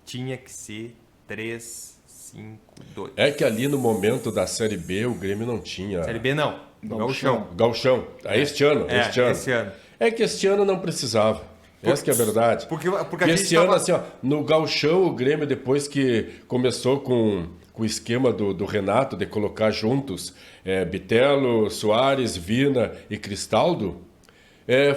tinha que ser 3-5-2. É que ali no momento da Série B o Grêmio não tinha. Série B não, no Gauchão. Gauchão. Este ano. Esse ano. É que este ano não precisava. Essa que é a verdade. Porque a E gente esse ano, assim, ó, no Gauchão, o Grêmio, depois que começou com o esquema do Renato de colocar juntos Bitelo, Soares, Vina e Cristaldo,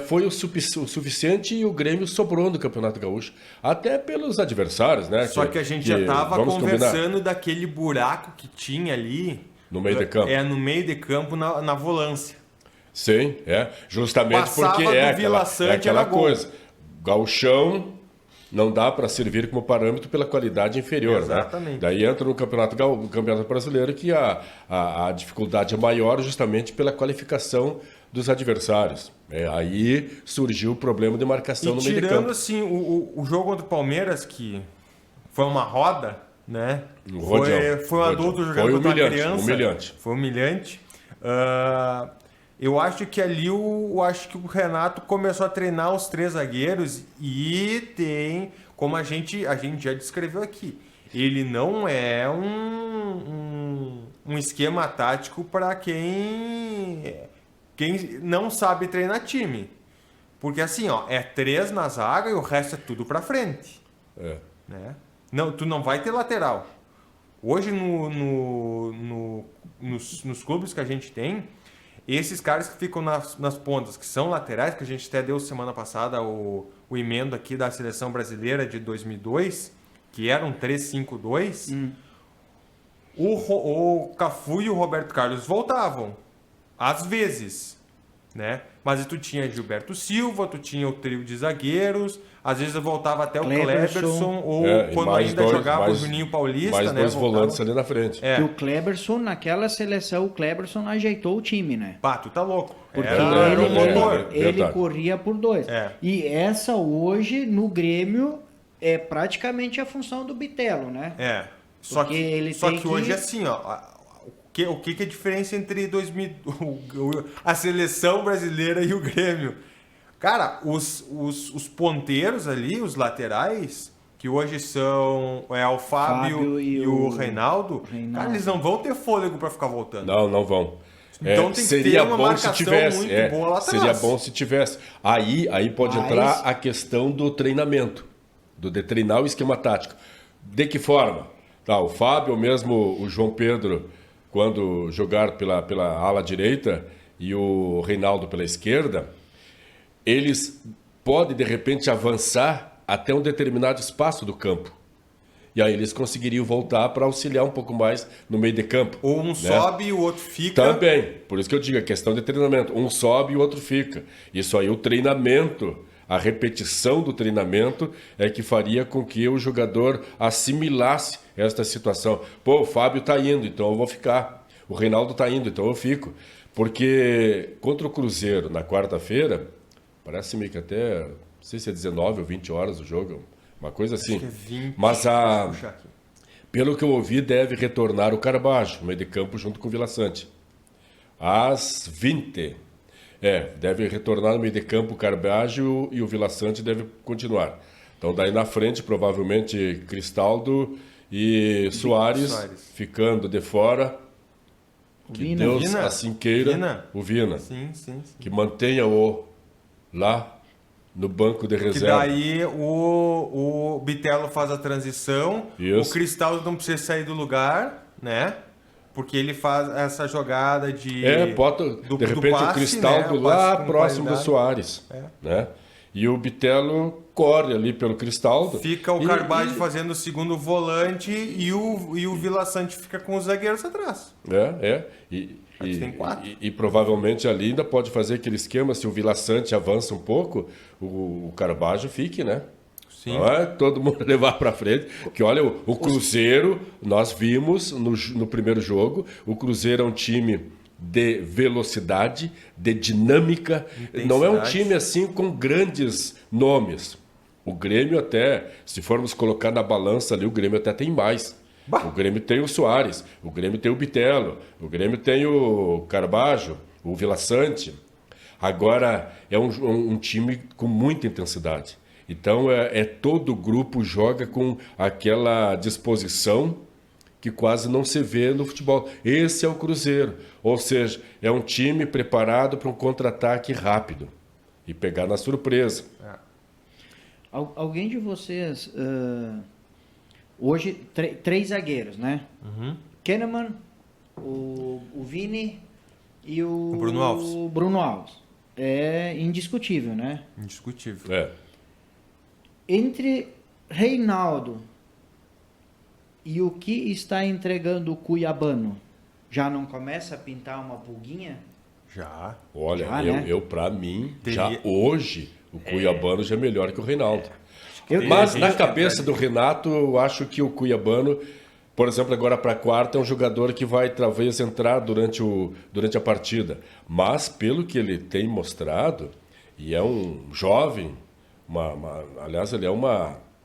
foi o suficiente e o Grêmio sobrou no Campeonato Gaúcho. Até pelos adversários, né? Só que a gente já estava conversando daquele buraco que tinha ali... No meio de campo. No meio de campo, na volância. Sim, justamente Passava porque do Vila Sante, aquela era gol. coisa. Gauchão não dá para servir como parâmetro pela qualidade inferior, Exatamente. né? Daí entra no Campeonato Brasileiro que a dificuldade é maior justamente pela qualificação dos adversários. Aí surgiu o problema de marcação no meio de campo. Tirando assim o jogo contra o Palmeiras, que foi uma roda, né? Foi um adulto jogando contra uma criança. Humilhante. Foi humilhante. Eu acho que ali acho que o Renato começou a treinar os 3 zagueiros e tem, como a gente já descreveu aqui, ele não é um esquema tático para quem não sabe treinar time. Porque assim, ó, 3 na zaga e o resto é tudo para frente. Né? Não, tu não vai ter lateral. Hoje nos clubes que a gente tem, esses caras que ficam nas pontas, que são laterais, que a gente até deu semana passada o emendo aqui da Seleção Brasileira de 2002, que era um 3-5-2, o Cafu e o Roberto Carlos voltavam, às vezes, né? Mas tu tinha Gilberto Silva, tu tinha o trio de zagueiros, às vezes voltava até o Kleberson, ou quando ainda jogava o Juninho Paulista, mais né? 2 volantes ali na frente. E o Kleberson, naquela seleção, o Kleberson ajeitou o time, né? Pá, tu tá louco. Porque Era um motor. ele corria por 2. E essa hoje, no Grêmio, é praticamente a função do Bitelo, né? Só Porque que, ele só tem que hoje, assim, ó... O que é a diferença entre a seleção brasileira e o Grêmio? Cara, os ponteiros ali, os laterais, que hoje são o Fábio e o Reinaldo, cara, eles não vão ter fôlego para ficar voltando. Não vão. Então tem que seria ter uma bom marcação se tivesse. muito boa lá atrás. Seria bom se tivesse. Aí pode entrar a questão do treinamento, de treinar o esquema tático. De que forma? O Fábio, ou mesmo o João Pedro, quando jogar pela ala direita e o Reinaldo pela esquerda, eles podem, de repente, avançar até um determinado espaço do campo. E aí eles conseguiriam voltar para auxiliar um pouco mais no meio de campo. Ou um sobe e o outro fica. Também. Por isso que eu digo, a questão de treinamento. Um sobe e o outro fica. Isso aí, o treinamento, a repetição do treinamento é que faria com que o jogador assimilasse esta situação. Pô, o Fábio tá indo, então eu vou ficar. O Reinaldo tá indo, então eu fico. Porque contra o Cruzeiro, na quarta-feira, parece-me que até, não sei se é 19 ou 20 horas o jogo, uma coisa assim. Acho que é 20. Mas pelo que eu ouvi, deve retornar o Carbajo, no meio de campo, junto com o Vila Sante. Às 20. Deve retornar no meio de campo o Carbajo e o Vila Sante deve continuar. Então daí na frente, provavelmente, Cristaldo e Soares ficando de fora. Que Vina. Deus Vina. assim queira. Vina. O Vina. Sim. Que mantenha-o lá no banco de Que reserva. daí o Bitelo faz a transição, Isso. o Cristaldo não precisa sair do lugar, né? Porque ele faz essa jogada de... Bota, do de repente passe, o Cristaldo né? O lá passe com próximo do qualidade. Soares. Né? E o Bitelo corre ali pelo Cristaldo. Fica o Carbajo fazendo o segundo volante e o Vila Sante fica com os zagueiros atrás. E tem 4. E provavelmente ali ainda pode fazer aquele esquema, se o Vila Sante avança um pouco, o Carbajo fique, né? Sim. Não é todo mundo levar para frente. Porque olha, o Cruzeiro, nós vimos no primeiro jogo, o Cruzeiro é um time de velocidade, de dinâmica. Não é um time assim com grandes nomes. O Grêmio até, se formos colocar na balança ali, o Grêmio até tem mais. O Grêmio tem o Soares, o Grêmio tem o Bitelo, o Grêmio tem o Carbajo, o Vila Sante. Agora, é um time com muita intensidade. Então, todo o grupo joga com aquela disposição que quase não se vê no futebol. Esse é o Cruzeiro. Ou seja, é um time preparado para um contra-ataque rápido e pegar na surpresa. Alguém de vocês... hoje, 3 zagueiros, né? Kahneman, o Vini e o Bruno Alves. Bruno Alves. É indiscutível, né? Indiscutível. Entre Reinaldo e o que está entregando o Cuiabano, já não começa a pintar uma pulguinha? Já. Olha, Já, eu né? para mim, Teria- já hoje, o Cuiabano já é melhor que o Reinaldo. Eu- Mas Tem na gente cabeça que- do Renato, eu acho que o Cuiabano, por exemplo, agora para a quarta, é um jogador que vai talvez entrar durante a partida. Mas pelo que ele tem mostrado, e é um jovem, aliás, ele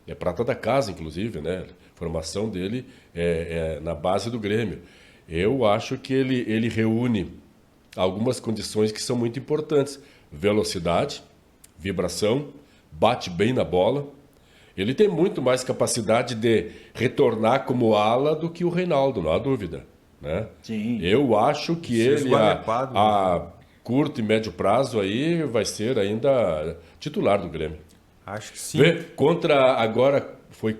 é prata da casa, inclusive, né? A formação dele é na base do Grêmio. Eu acho que ele reúne algumas condições que são muito importantes: velocidade, vibração, bate bem na bola. Ele tem muito mais capacidade de retornar como ala do que o Reinaldo, não há dúvida, né? Sim. Eu acho que Ser ele, esgualepado, a curto e médio prazo, aí vai ser ainda titular do Grêmio. Acho que sim. Vê, agora foi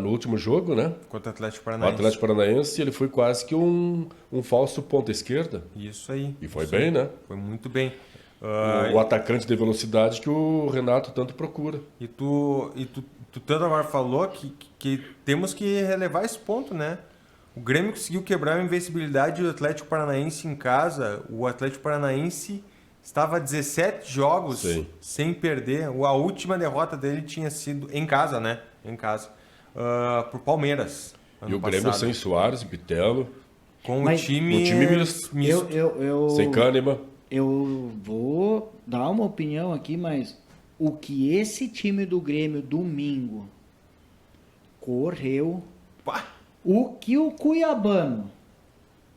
no último jogo, né? Contra o Atlético O Paranaense. Atlético Paranaense, ele foi quase que um falso ponta esquerda. Isso aí. E foi Isso bem, aí. né? Foi muito bem. O atacante de velocidade que o Renato tanto procura. E tu tanto agora falou que temos que relevar esse ponto, né? O Grêmio conseguiu quebrar a invencibilidade do Atlético Paranaense em casa. O Atlético Paranaense estava 17 jogos Sim. sem perder. A última derrota dele tinha sido em casa, né? Em casa. Por Palmeiras. E o Grêmio sem Soares, Bitelo, Com Mas- o time, o time misto. sem Kahneman. Eu vou dar uma opinião aqui, mas o que esse time do Grêmio domingo correu, Pá! o que o Cuiabano,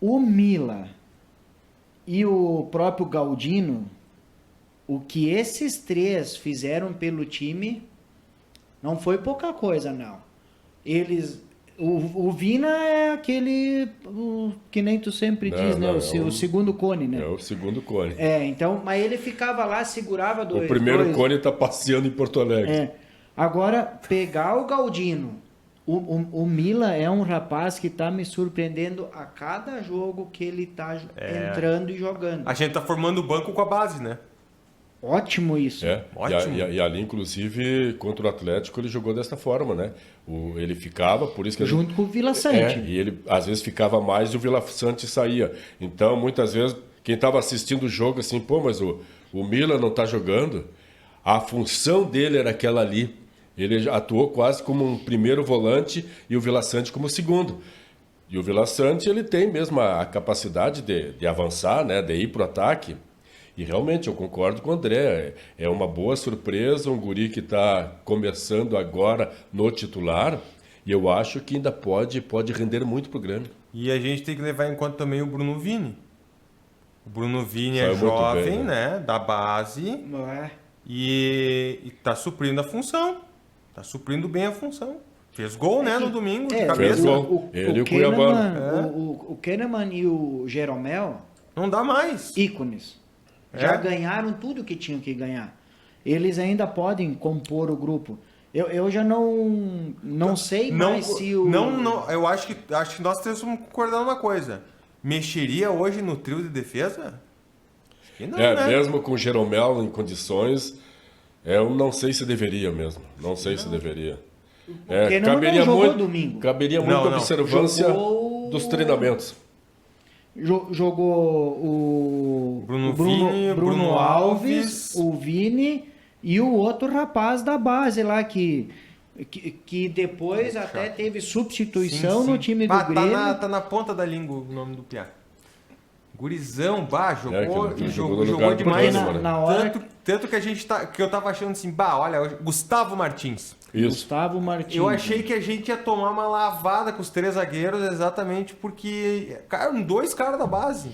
o Mila e o próprio Galdino, o que esses 3 fizeram pelo time, não foi pouca coisa, não. O Vina é aquele que nem tu sempre diz, né? O segundo cone, né? É o segundo cone. Então, mas ele ficava lá, segurava O primeiro cone está passeando em Porto Alegre. Agora, pegar o Galdino, o Mila é um rapaz que está me surpreendendo a cada jogo que ele está entrando e jogando. A gente tá formando o banco com a base, né? Ótimo isso. Ótimo. E ali, inclusive, contra o Atlético, ele jogou dessa forma, né? Ele ficava, por isso que... Junto com o Vila Sante. E ele, às vezes, ficava mais e o Vila Sante saía. Então, muitas vezes, quem estava assistindo o jogo, assim, mas o Mila não está jogando. A função dele era aquela ali. Ele atuou quase como um primeiro volante e o Vila Sante como segundo. E o Vila Sante, ele tem mesmo a capacidade de avançar, né? De ir para o ataque. E realmente, eu concordo com o André, é uma boa surpresa, um guri que está começando agora no titular, e eu acho que ainda pode render muito para o Grêmio. E a gente tem que levar em conta também o Bruno Vini. O Bruno Vini é Saiu muito jovem, bem, né? Da base. Não é? E tá suprindo a função. Tá suprindo bem a função. Fez gol, né, no domingo, de É, cabeça. Fez gol. Ele e o Cuiabano. O Kahneman e o Jeromel, Não dá mais. ícones. É. Já ganharam tudo que tinham que ganhar. Eles ainda podem compor o grupo. Eu já não sei mais se o... Não, eu acho que nós temos que concordar numa coisa. Mexeria hoje no trio de defesa? Acho que não, né? Mesmo com o Jeromel em condições, eu não sei se deveria mesmo. Não sei se deveria. Porque não jogou domingo. Caberia muita Não. observância Jogou- dos treinamentos. Jogou o Bruno Vini, Bruno Alves, o Vini e o outro rapaz da base lá que depois até teve substituição Sim. no time do Bah, Grêmio. tá na ponta da língua o nome do Piá. Gurizão, jogou, que ele jogou jogou no lugar do demais. Kahneman, na hora Tanto que que eu tava achando assim, olha, Gustavo Martins. Isso. Gustavo Martins. Eu achei que a gente ia tomar uma lavada com os 3 zagueiros exatamente porque eram 2 caras da base.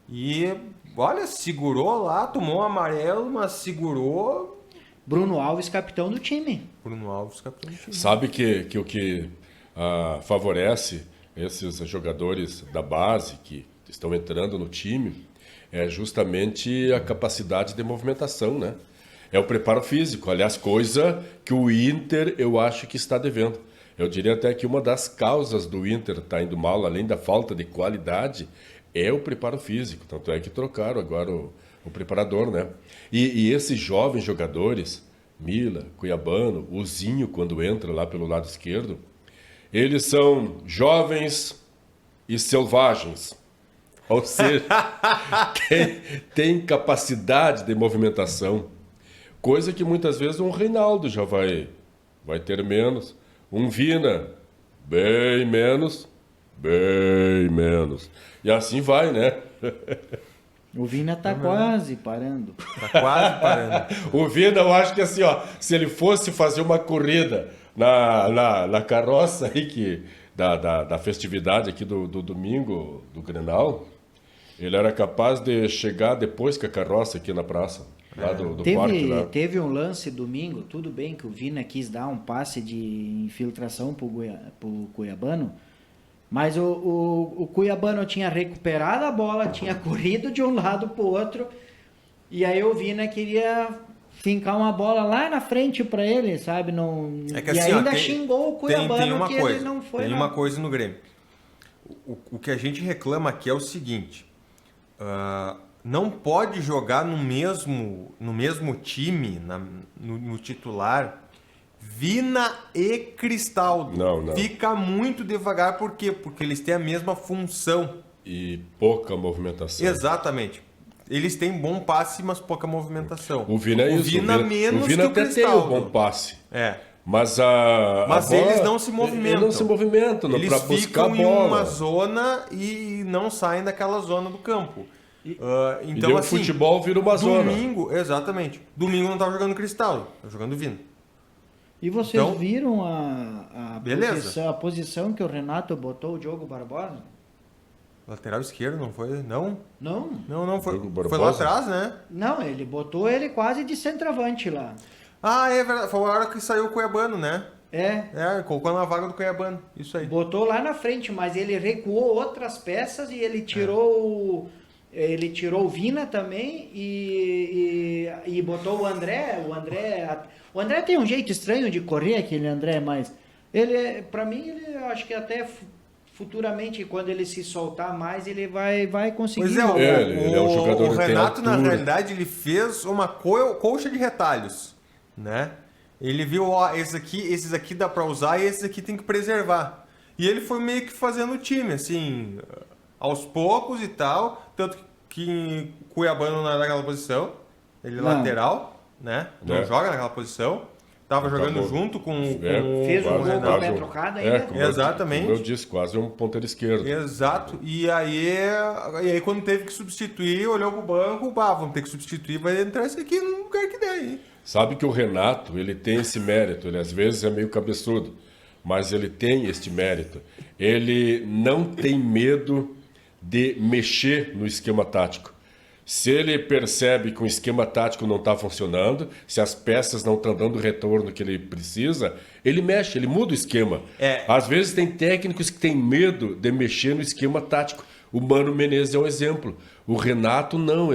E, olha, segurou lá, tomou um amarelo, mas segurou. Bruno Alves, capitão do time. Bruno Alves, capitão do time. Sabe que o que favorece esses jogadores da base que estão entrando no time é justamente a capacidade de movimentação, né? É o preparo físico, aliás, coisa que o Inter eu acho que está devendo. Eu diria até que uma das causas do Inter estar indo mal, além da falta de qualidade, é o preparo físico. Tanto é que trocaram agora o preparador, né? E esses jovens jogadores, Mila, Cuiabano, o Zinho, quando entra lá pelo lado esquerdo, eles são jovens e selvagens. Ou seja, tem capacidade de movimentação. Coisa que muitas vezes um Reinaldo já vai ter menos. Um Vina, bem menos. E assim vai, né? O Vina tá quase parando. Tá quase parando. O Vina, eu acho que assim, ó, se ele fosse fazer uma corrida na carroça aí da festividade aqui do domingo, do Grenal, ele era capaz de chegar depois que a carroça aqui na praça, lá do parque. Lá. Teve um lance domingo, tudo bem que o Vina quis dar um passe de infiltração pro Cuiabano, mas o Cuiabano tinha recuperado a bola, tinha corrido de um lado pro outro, e aí o Vina queria fincar uma bola lá na frente para ele, sabe? Não, É que e assim, ainda ó, xingou o Cuiabano tem uma que coisa, ele não foi. Tem lá. uma coisa no Grêmio. O que a gente reclama aqui é o seguinte: não pode jogar no mesmo time, no titular, Vina e Cristaldo. Não. Fica muito devagar, por quê? Porque eles têm a mesma função. E pouca movimentação. Exatamente. Eles têm bom passe, mas pouca movimentação. O Vina é isso. Menos o Vina que o até tem Cristaldo. o bom passe. É. Mas bola, eles não se movimentam. Eles não se movimentam para Eles buscar a ficam em bola. uma zona e não saem daquela zona do campo. Então, E o assim, futebol vira uma zona. Exatamente. Domingo não estava jogando Cristal, estava jogando Vina. E vocês Então, viram beleza. a posição que o Renato botou o Diogo Barbosa? Lateral esquerdo, não foi? Não? Não. Não, foi, Diogo foi lá Barbosa? atrás, né? Não, ele botou ele quase de centroavante lá. Ah, é verdade. Foi a hora que saiu o Cuiabano, né? É, Colocou na vaga do Cuiabano. Isso aí. botou lá na frente, mas ele recuou outras peças e ele tirou o Vina também e botou o André. O André tem um jeito estranho de correr, aquele André, mas para mim, ele acho que até futuramente, quando ele se soltar mais, ele vai conseguir. Pois é, jogar. ele é um jogador o que tem Renato, na altura. realidade, ele fez uma colcha de retalhos, né? Ele viu, ó, esses aqui dá pra usar e esses aqui tem que preservar. E ele foi meio que fazendo o time, assim, aos poucos e tal, tanto que Cuiabano não é naquela posição, ele é Não. lateral, né? Não É. joga naquela posição. Tava jogando bom. junto com Fez um o gol com Renato. o pé trocado ainda. Exatamente. Como eu disse, quase um ponteiro esquerdo. Exato. E aí quando teve que substituir, olhou pro banco, vamos ter que substituir, vai entrar esse aqui no lugar que der, hein? Sabe que o Renato, ele tem esse mérito, ele às vezes é meio cabeçudo, mas ele tem este mérito. Ele não tem medo de mexer no esquema tático. Se ele percebe que o esquema tático não está funcionando, se as peças não estão dando o retorno que ele precisa, ele mexe, ele muda o esquema. Às vezes tem técnicos que têm medo de mexer no esquema tático. O Mano Menezes é um exemplo. O Renato não,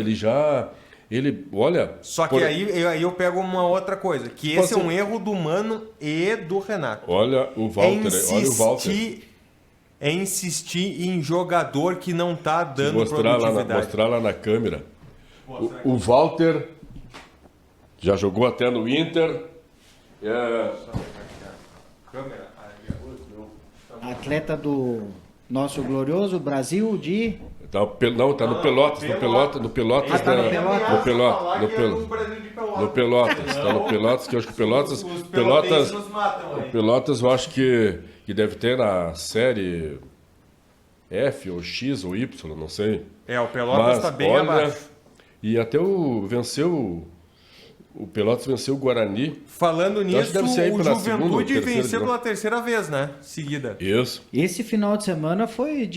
olha... Só que aí eu pego uma outra coisa, que esse é um erro do Mano e do Renato. Olha o Walter, É insistir em jogador que não tá dando produtividade. Mostrar lá na câmera. O Walter já jogou até no Inter. Atleta do nosso glorioso Brasil de... Tá no Pelotas. No Pelotas, tá no Pelotas. Tá no Pelotas, que eu acho que Pelotas eu acho que deve ter na série F ou X ou Y, não sei. O Pelotas tá bem abaixo. E até o Pelotas venceu o Guarani. Falando nisso, o Juventude venceu pela terceira vez, né? Seguida. Isso. Esse final de semana foi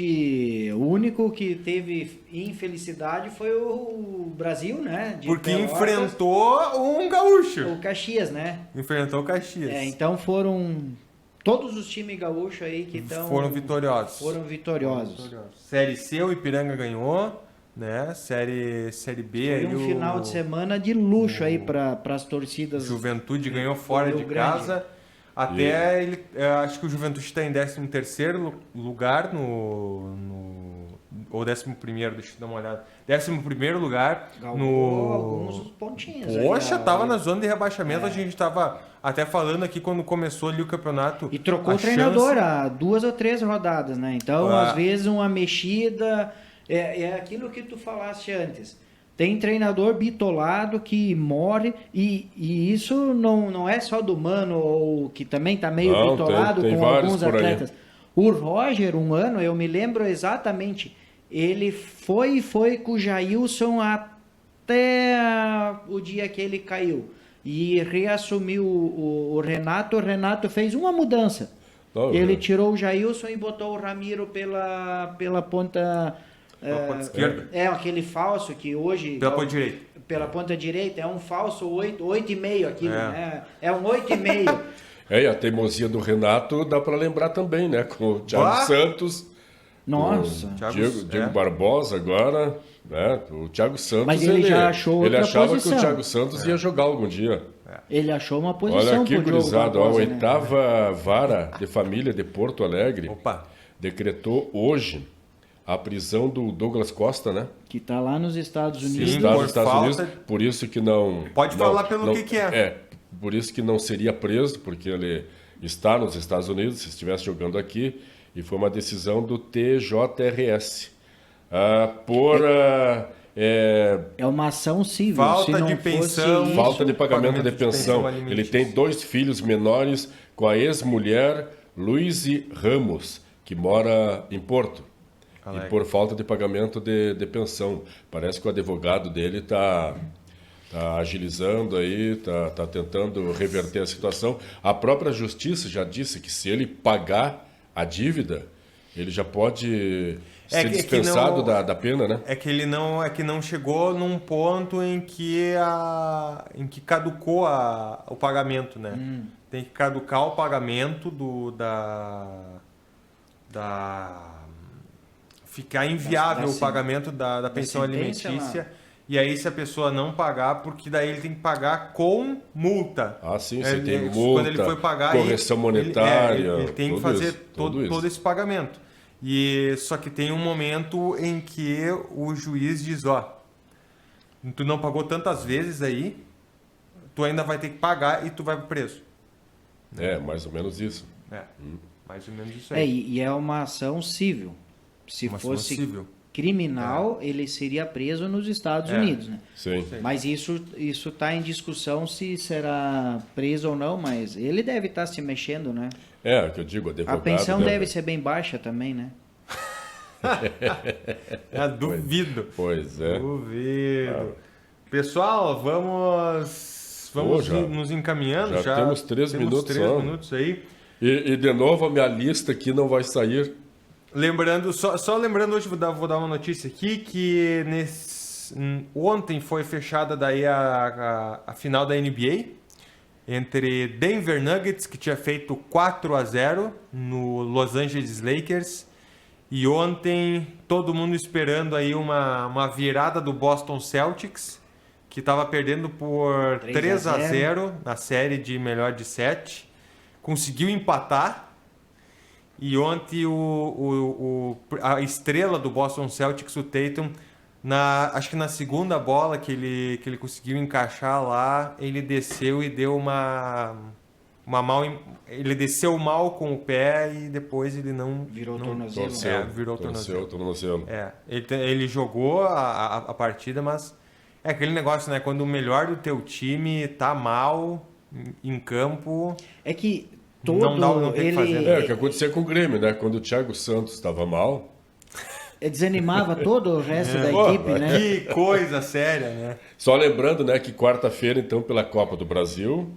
o único que teve infelicidade foi o Brasil, né? Porque enfrentou um gaúcho. O Caxias, né? Enfrentou o Caxias. Então foram todos os times gaúchos aí que foram vitoriosos. Série C, o Ipiranga ganhou. Né? Série B. Foi um final de semana de luxo aí para as torcidas. Juventude ganhou fora de casa. Até acho que o Juventude está em 13º lugar ou 11º, deixa eu dar uma olhada. 11º lugar alguns pontinhos. Poxa, tava na zona de rebaixamento. A gente tava até falando aqui quando começou ali o campeonato. E trocou o treinador há 2 ou 3 rodadas, né? Então, às vezes, uma mexida... É aquilo que tu falaste antes. Tem treinador bitolado que morre e isso não é só do Mano, ou que também está meio bitolado tem com alguns atletas. O Roger, um ano, eu me lembro exatamente, ele foi com o Jailson até o dia que ele caiu. E reassumiu o Renato. O Renato fez uma mudança. Ele tirou o Jailson e botou o Ramiro pela ponta... ponta esquerda. Aquele falso que hoje... Pela ponta direita. Pela ponta direita, é um falso 8,5 aquilo, né? É um 8,5. E a teimosia do Renato dá para lembrar também, né? Com o Thiago Santos. Nossa. Diego Barbosa agora, né? O Thiago Santos... Mas ele já achou outra achava posição. Que o Thiago Santos ia jogar algum dia. Ele achou uma posição. Olha aqui, gurizada, a 8ª né? Vara de Família de Porto Alegre decretou hoje a prisão do Douglas Costa, né? Que está lá nos Estados Unidos. Sim, Unidos, por isso que não... Pode falar pelo que é. Por isso que não seria preso, porque ele está nos Estados Unidos, se estivesse jogando aqui, e foi uma decisão do TJRS. É uma ação civil. Falta de pensão. Falta de pagamento de pensão. Ele tem 2 filhos menores com a ex-mulher Luíse Ramos, que mora em Porto. E por falta de pagamento de pensão. Parece que o advogado dele está agilizando aí, está tentando reverter a situação. A própria justiça já disse que se ele pagar a dívida, ele já pode ser dispensado da pena, né? É que não chegou num ponto em que caducou o pagamento, né? Tem que caducar o pagamento ficar inviável o pagamento da pensão alimentícia. E aí, se a pessoa não pagar, porque daí ele tem que pagar com multa. Sim, você tem multa, quando ele foi pagar, correção monetária. Ele tem que fazer todo esse pagamento. Só que tem um momento em que o juiz diz, tu não pagou tantas vezes aí, tu ainda vai ter que pagar e tu vai preso. Mais ou menos isso. Mais ou menos isso aí. E é uma ação civil. Se fosse criminal, ele seria preso nos Estados Unidos, né? Sim. Mas isso está em discussão se será preso ou não, mas ele deve estar se mexendo, né? O que eu digo, advogado... A pensão deve ser bem baixa também, né? Duvido. Pois é. Duvido. Pessoal, vamos nos encaminhando. Já temos 3 minutos. 3 minutos aí. E de novo, a minha lista aqui não vai sair. Lembrando, só lembrando hoje, vou dar uma notícia aqui, que ontem foi fechada daí a final da NBA entre Denver Nuggets, que tinha feito 4-0 no Los Angeles Lakers, e ontem todo mundo esperando aí uma virada do Boston Celtics, que estava perdendo por 3-0 na série de melhor de 7, conseguiu empatar. E ontem a estrela do Boston Celtics, o Tatum, acho que na segunda bola que ele conseguiu encaixar lá, ele desceu e deu ele desceu mal com o pé e depois ele não... Virou tornozelo. Virou tornozelo. tornozelo. Ele jogou a partida, mas é aquele negócio, né? Quando o melhor do teu time tá mal em campo... É que não tem o que fazer, né? O que aconteceu com o Grêmio, né? Quando o Thiago Santos estava mal... desanimava todo o resto da equipe, né? Que coisa séria, né? Só lembrando, né, que quarta-feira, então, pela Copa do Brasil,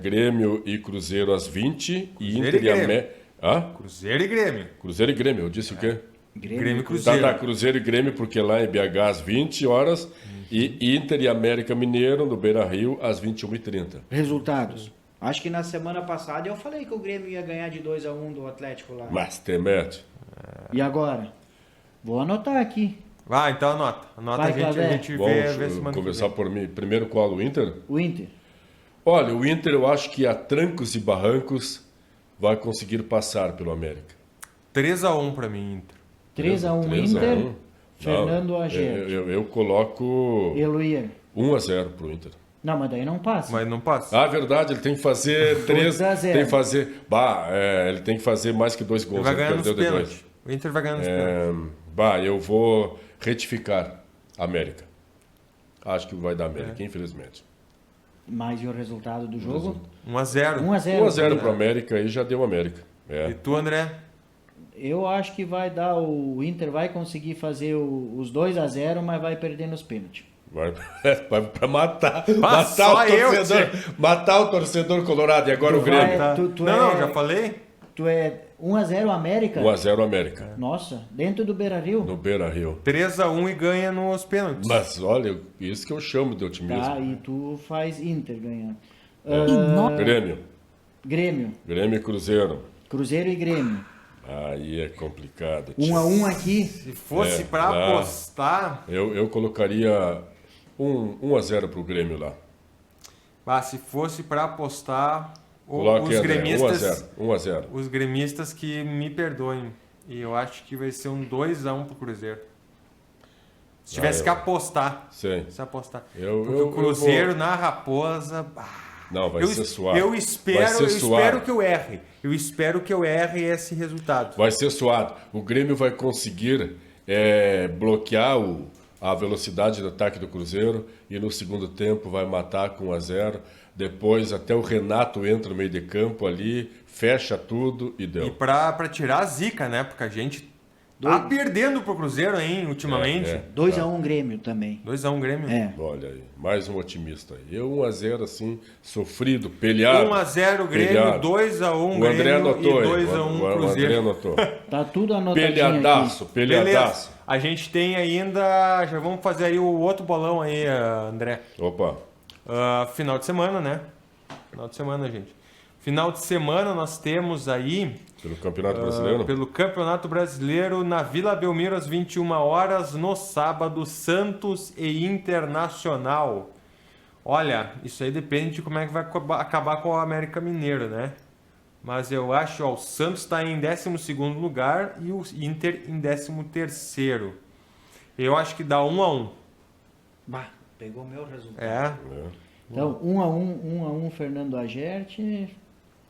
Grêmio e Cruzeiro às 20 e Cruzeiro Inter e e Grêmio. América... Hã? Cruzeiro e Grêmio. Cruzeiro e Grêmio, eu disse o quê? Grêmio e Cruzeiro. Tá, Cruzeiro e Grêmio, porque lá em BH às 20 horas, e Inter e América Mineiro no Beira-Rio às 21h30. Resultados. Acho que na semana passada eu falei que o Grêmio ia ganhar de 2-1 do Atlético lá. Mas temete. E agora? Vou anotar aqui. Então anota. Anota, Vai, a gente Clavé. vê semana Vamos que começar vem. por mim. Primeiro, qual? O Inter? O Inter. Olha, o Inter eu acho que a trancos e barrancos vai conseguir passar pelo América. 3-1 pra mim, Inter. 3-1 3 a Inter. 1. Fernando Não, Agerte. eu coloco Eloir. 1-0 pro Inter. Não, mas daí não passa. Mas não passa. Ah, verdade, ele tem que fazer 3. 2 a 0. Tem que fazer. Ele tem que fazer mais que 2 Ele gols. vai Ele ganhar nos perdeu de 2. pênaltis. O Inter vai ganhar nos pênaltis. Eu vou retificar América. Acho que vai dar América, infelizmente. Mais o resultado do jogo? 1-0. 1-0. 1-0 pro América e já deu América. E tu, André? Eu acho que vai dar. O Inter vai conseguir fazer os 2-0, mas vai perder nos pênaltis. Vai pra matar. só Matar o torcedor colorado. E agora o Grêmio. Já falei? Tu é 1-0 América? 1-0 América. Nossa, dentro do Beira-Rio? No Beira-Rio. 3-1 e ganha nos pênaltis. Mas olha, isso que eu chamo de otimismo. Tá, e tu faz Inter ganhar. Grêmio. Grêmio, E Cruzeiro. Cruzeiro e Grêmio. Aí é complicado. 1-1 aqui. Se fosse pra apostar... Eu colocaria 1-0 pro Grêmio lá. Se fosse pra apostar... Coloque os André, gremistas... 1-0. Os gremistas que me perdoem. E eu acho que vai ser um 2-1 pro Cruzeiro. Se tivesse que apostar. Sim. Se apostar. Porque Porque o Cruzeiro na Raposa... Não, vai ser suave. Eu Vai espero ser suave. que eu erre. Eu espero que eu erre esse resultado. Vai ser suado. O Grêmio vai conseguir bloquear a velocidade do ataque do Cruzeiro e no segundo tempo vai matar com 1-0. Depois até o Renato entra no meio de campo ali, fecha tudo e deu. E pra tirar a zica, né? Porque a gente tá perdendo pro Cruzeiro, hein, ultimamente. 2-1 Grêmio também. 2-1 Grêmio. Olha aí, mais um otimista aí. Eu 1-0 assim, sofrido, peleado. 1-0 Grêmio, peleado. 2-1 O André Grêmio anotou e aí. 2-1 O André Cruzeiro. anotou. Tá tudo anotadinho Pelhadaço, aqui. pelhadaço. A gente tem ainda... Já vamos fazer aí o outro bolão aí, André. Opa, Final de semana, né? Final de semana, gente. Final de semana nós temos aí... pelo Campeonato Brasileiro? Pelo Campeonato Brasileiro, na Vila Belmiro, às 21 horas, no sábado, Santos e Internacional. Olha, isso aí depende de como é que vai acabar com o América Mineiro, né? Mas eu acho, o Santos está em 12º lugar e o Inter em 13º. Eu acho que dá 1-1. Bah, pegou meu resultado. É, Então, 1-1 Fernando Agerte.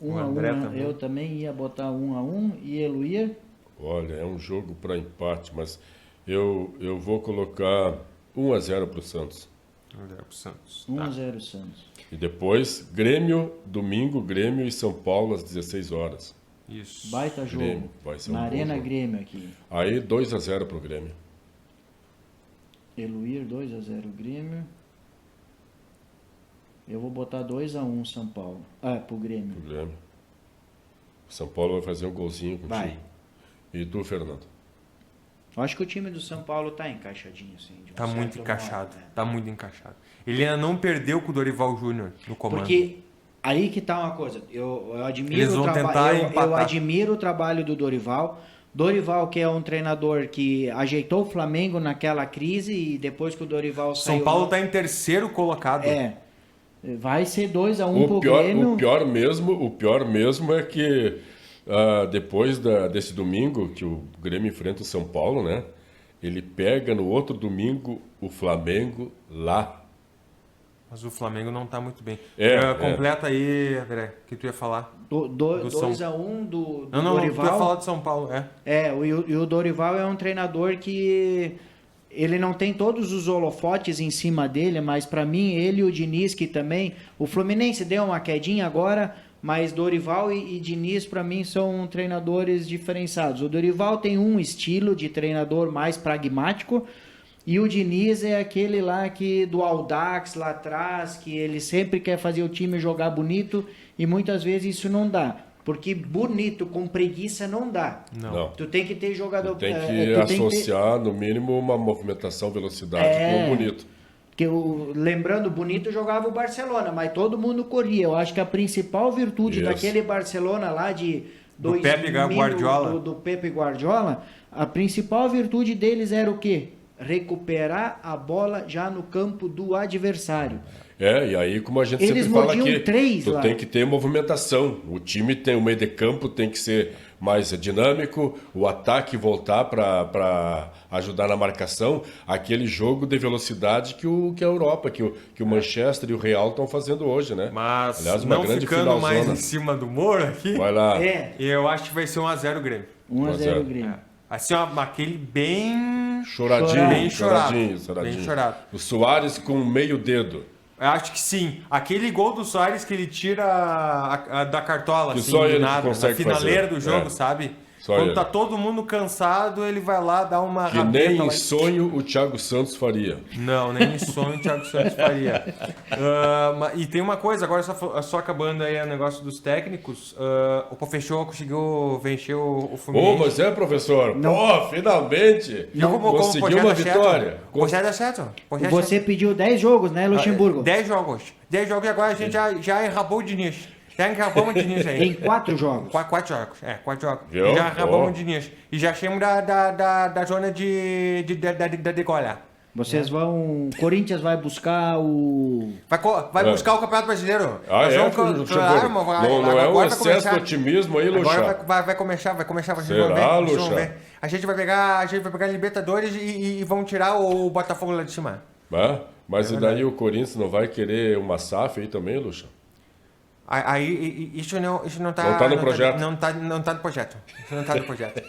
O André 1-1 também. eu também ia botar 1-1 e Eloir. Olha, é um jogo para empate, mas eu vou colocar 1-0 pro Santos. André pro Santos. 1-0 Santos. E depois, Grêmio, domingo, Grêmio e São Paulo às 16 horas. Isso. Baita jogo. Grêmio, vai ser um Na bom Arena jogo. Grêmio aqui. Aí 2-0 pro Grêmio. Eloir 2-0 Grêmio. Eu vou botar 2-1 São Paulo. Pro Grêmio. Pro Grêmio. São Paulo vai fazer um golzinho contigo. Vai. E tu, Fernando? Eu acho que o time do São Paulo tá encaixadinho, assim. de um Tá muito certo encaixado. modo, né? Tá muito encaixado. Ele ainda não perdeu com o Dorival Júnior no comando. Porque aí que tá uma coisa. Eu admiro Eles vão o tentar trabalho. Eu empatar. admiro o trabalho do Dorival. Dorival, que é um treinador que ajeitou o Flamengo naquela crise e depois que o Dorival São saiu. Paulo tá em terceiro colocado. Vai ser 2-1 pro Grêmio. O pior mesmo é que depois desse domingo que o Grêmio enfrenta o São Paulo, né? Ele pega no outro domingo o Flamengo lá. Mas o Flamengo não tá muito bem. É. Completa aí, André, o que tu ia falar. 2-1 do Não, Dorival. tu ia falar de São Paulo, E o Dorival é um treinador que ele não tem todos os holofotes em cima dele, mas para mim, ele e o Diniz, que também... O Fluminense deu uma quedinha agora, mas Dorival e Diniz, para mim, são treinadores diferenciados. O Dorival tem um estilo de treinador mais pragmático, e o Diniz é aquele lá do Audax lá atrás, que ele sempre quer fazer o time jogar bonito, e muitas vezes isso não dá. Porque bonito com preguiça não dá. Não. Tu tem que ter jogador... Tem que associar, no mínimo, uma movimentação, velocidade com o bonito. Porque lembrando, bonito jogava o Barcelona, mas todo mundo corria. Eu acho que a principal virtude daquele Barcelona lá do Pepe Guardiola. Do Pepe Guardiola, a principal virtude deles era o quê? Recuperar a bola já no campo do adversário. E aí, como a gente Eles sempre fala mordiam aqui, 3 tu lá. tem que ter movimentação. O time tem o meio de campo, tem que ser mais dinâmico, o ataque voltar para ajudar na marcação. Aquele jogo de velocidade que a Europa, que o Manchester e o Real estão fazendo hoje, né? Mas aliás, uma não grande ficando mais finalzona. em cima do Moro aqui, Vai lá. eu acho que vai ser 1x0 Grêmio. 1-0 Grêmio. Assim, aquele bem... Choradinho, Bem choradinho. Bem chorado. O Soares com meio dedo. Eu acho que sim. Aquele gol do Soares que ele tira da cartola, Que assim, só do ele nada, na consegue finaleira fazer. do jogo, sabe? Só Quando ele. tá todo mundo cansado, ele vai lá dar uma Que rabeta nem lá em e- sonho o Thiago Santos faria. Não, nem em sonho o Thiago Santos faria. E tem uma coisa, agora só acabando aí o negócio dos técnicos, o Pofechou conseguiu vencer o Fluminense. Professor. Finalmente. Conseguiu uma vitória. Poxa, dá certo. Poxa, Você pediu 10 jogos, né, Luxemburgo? 10 jogos. 10 jogos e agora a gente já enrabou o Diniz. Já enrabamos o Diniz aí. Em 4 jogos. 4 jogos. 4 jogos. Viu? Já enrabamos Ó. o Diniz. E já chegamos da zona da degola. Vocês vão... Corinthians vai buscar o... Vai buscar o Campeonato Brasileiro. Nós vamos Luxemburgo? Não é um excesso de otimismo aí, Luxa? Agora vai começar, vocês Será, vão ver, vocês Luxa? vão ver. A gente vai pegar Libertadores e vão tirar o Botafogo lá de cima. Mas e daí o Corinthians não vai querer uma SAF aí também, Luxa? Aí isso não tá, Não tá no projeto. Não tá no projeto. Isso não tá no projeto.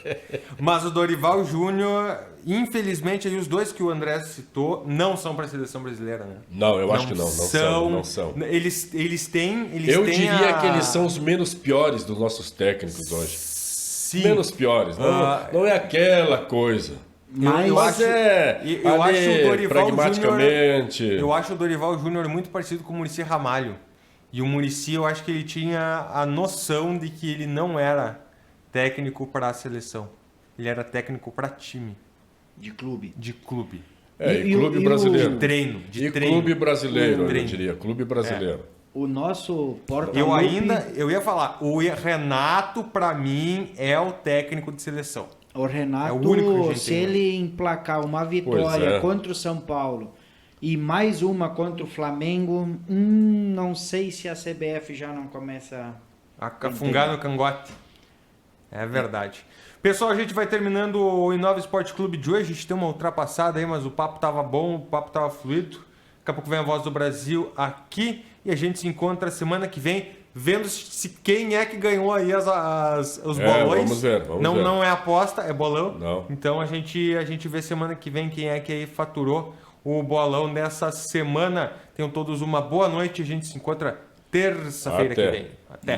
Mas o Dorival Júnior, infelizmente, aí os dois que o André citou não são para a seleção brasileira, né? Não, eu acho que não são. Eles têm Eu diria que eles são os menos piores dos nossos técnicos hoje. Sim. Menos piores. Não é aquela coisa. Mas Mas eu acho o Dorival pragmaticamente. Eu acho o Dorival Júnior muito parecido com o Muricy Ramalho. E o Muricy, eu acho que ele tinha a noção de que ele não era técnico para a seleção. Ele era técnico para time, De clube. de clube. E clube brasileiro. De treino. Clube brasileiro, eu Treino. diria. Clube brasileiro. O nosso porta-lupe... Eu ia falar, o Renato, para mim, é o técnico de seleção. O Renato, É o único que a gente se tem, ele emplacar uma vitória Pois é. contra o São Paulo e mais uma contra o Flamengo, não sei se a CBF já não começa... A fungar no cangote. É verdade. Pessoal, a gente vai terminando o Inova Esporte Clube de hoje. A gente tem uma ultrapassada aí, mas o papo tava bom, o papo tava fluido. Daqui a pouco vem a Voz do Brasil aqui e a gente se encontra semana que vem vendo se quem é que ganhou aí os bolões. Vamos ver, vamos ver. Não é aposta, é bolão. Não. Então a gente vê semana que vem quem é que aí faturou o bolão dessa semana. Tenham todos uma boa noite. A gente se encontra terça-feira que Até. vem. Até.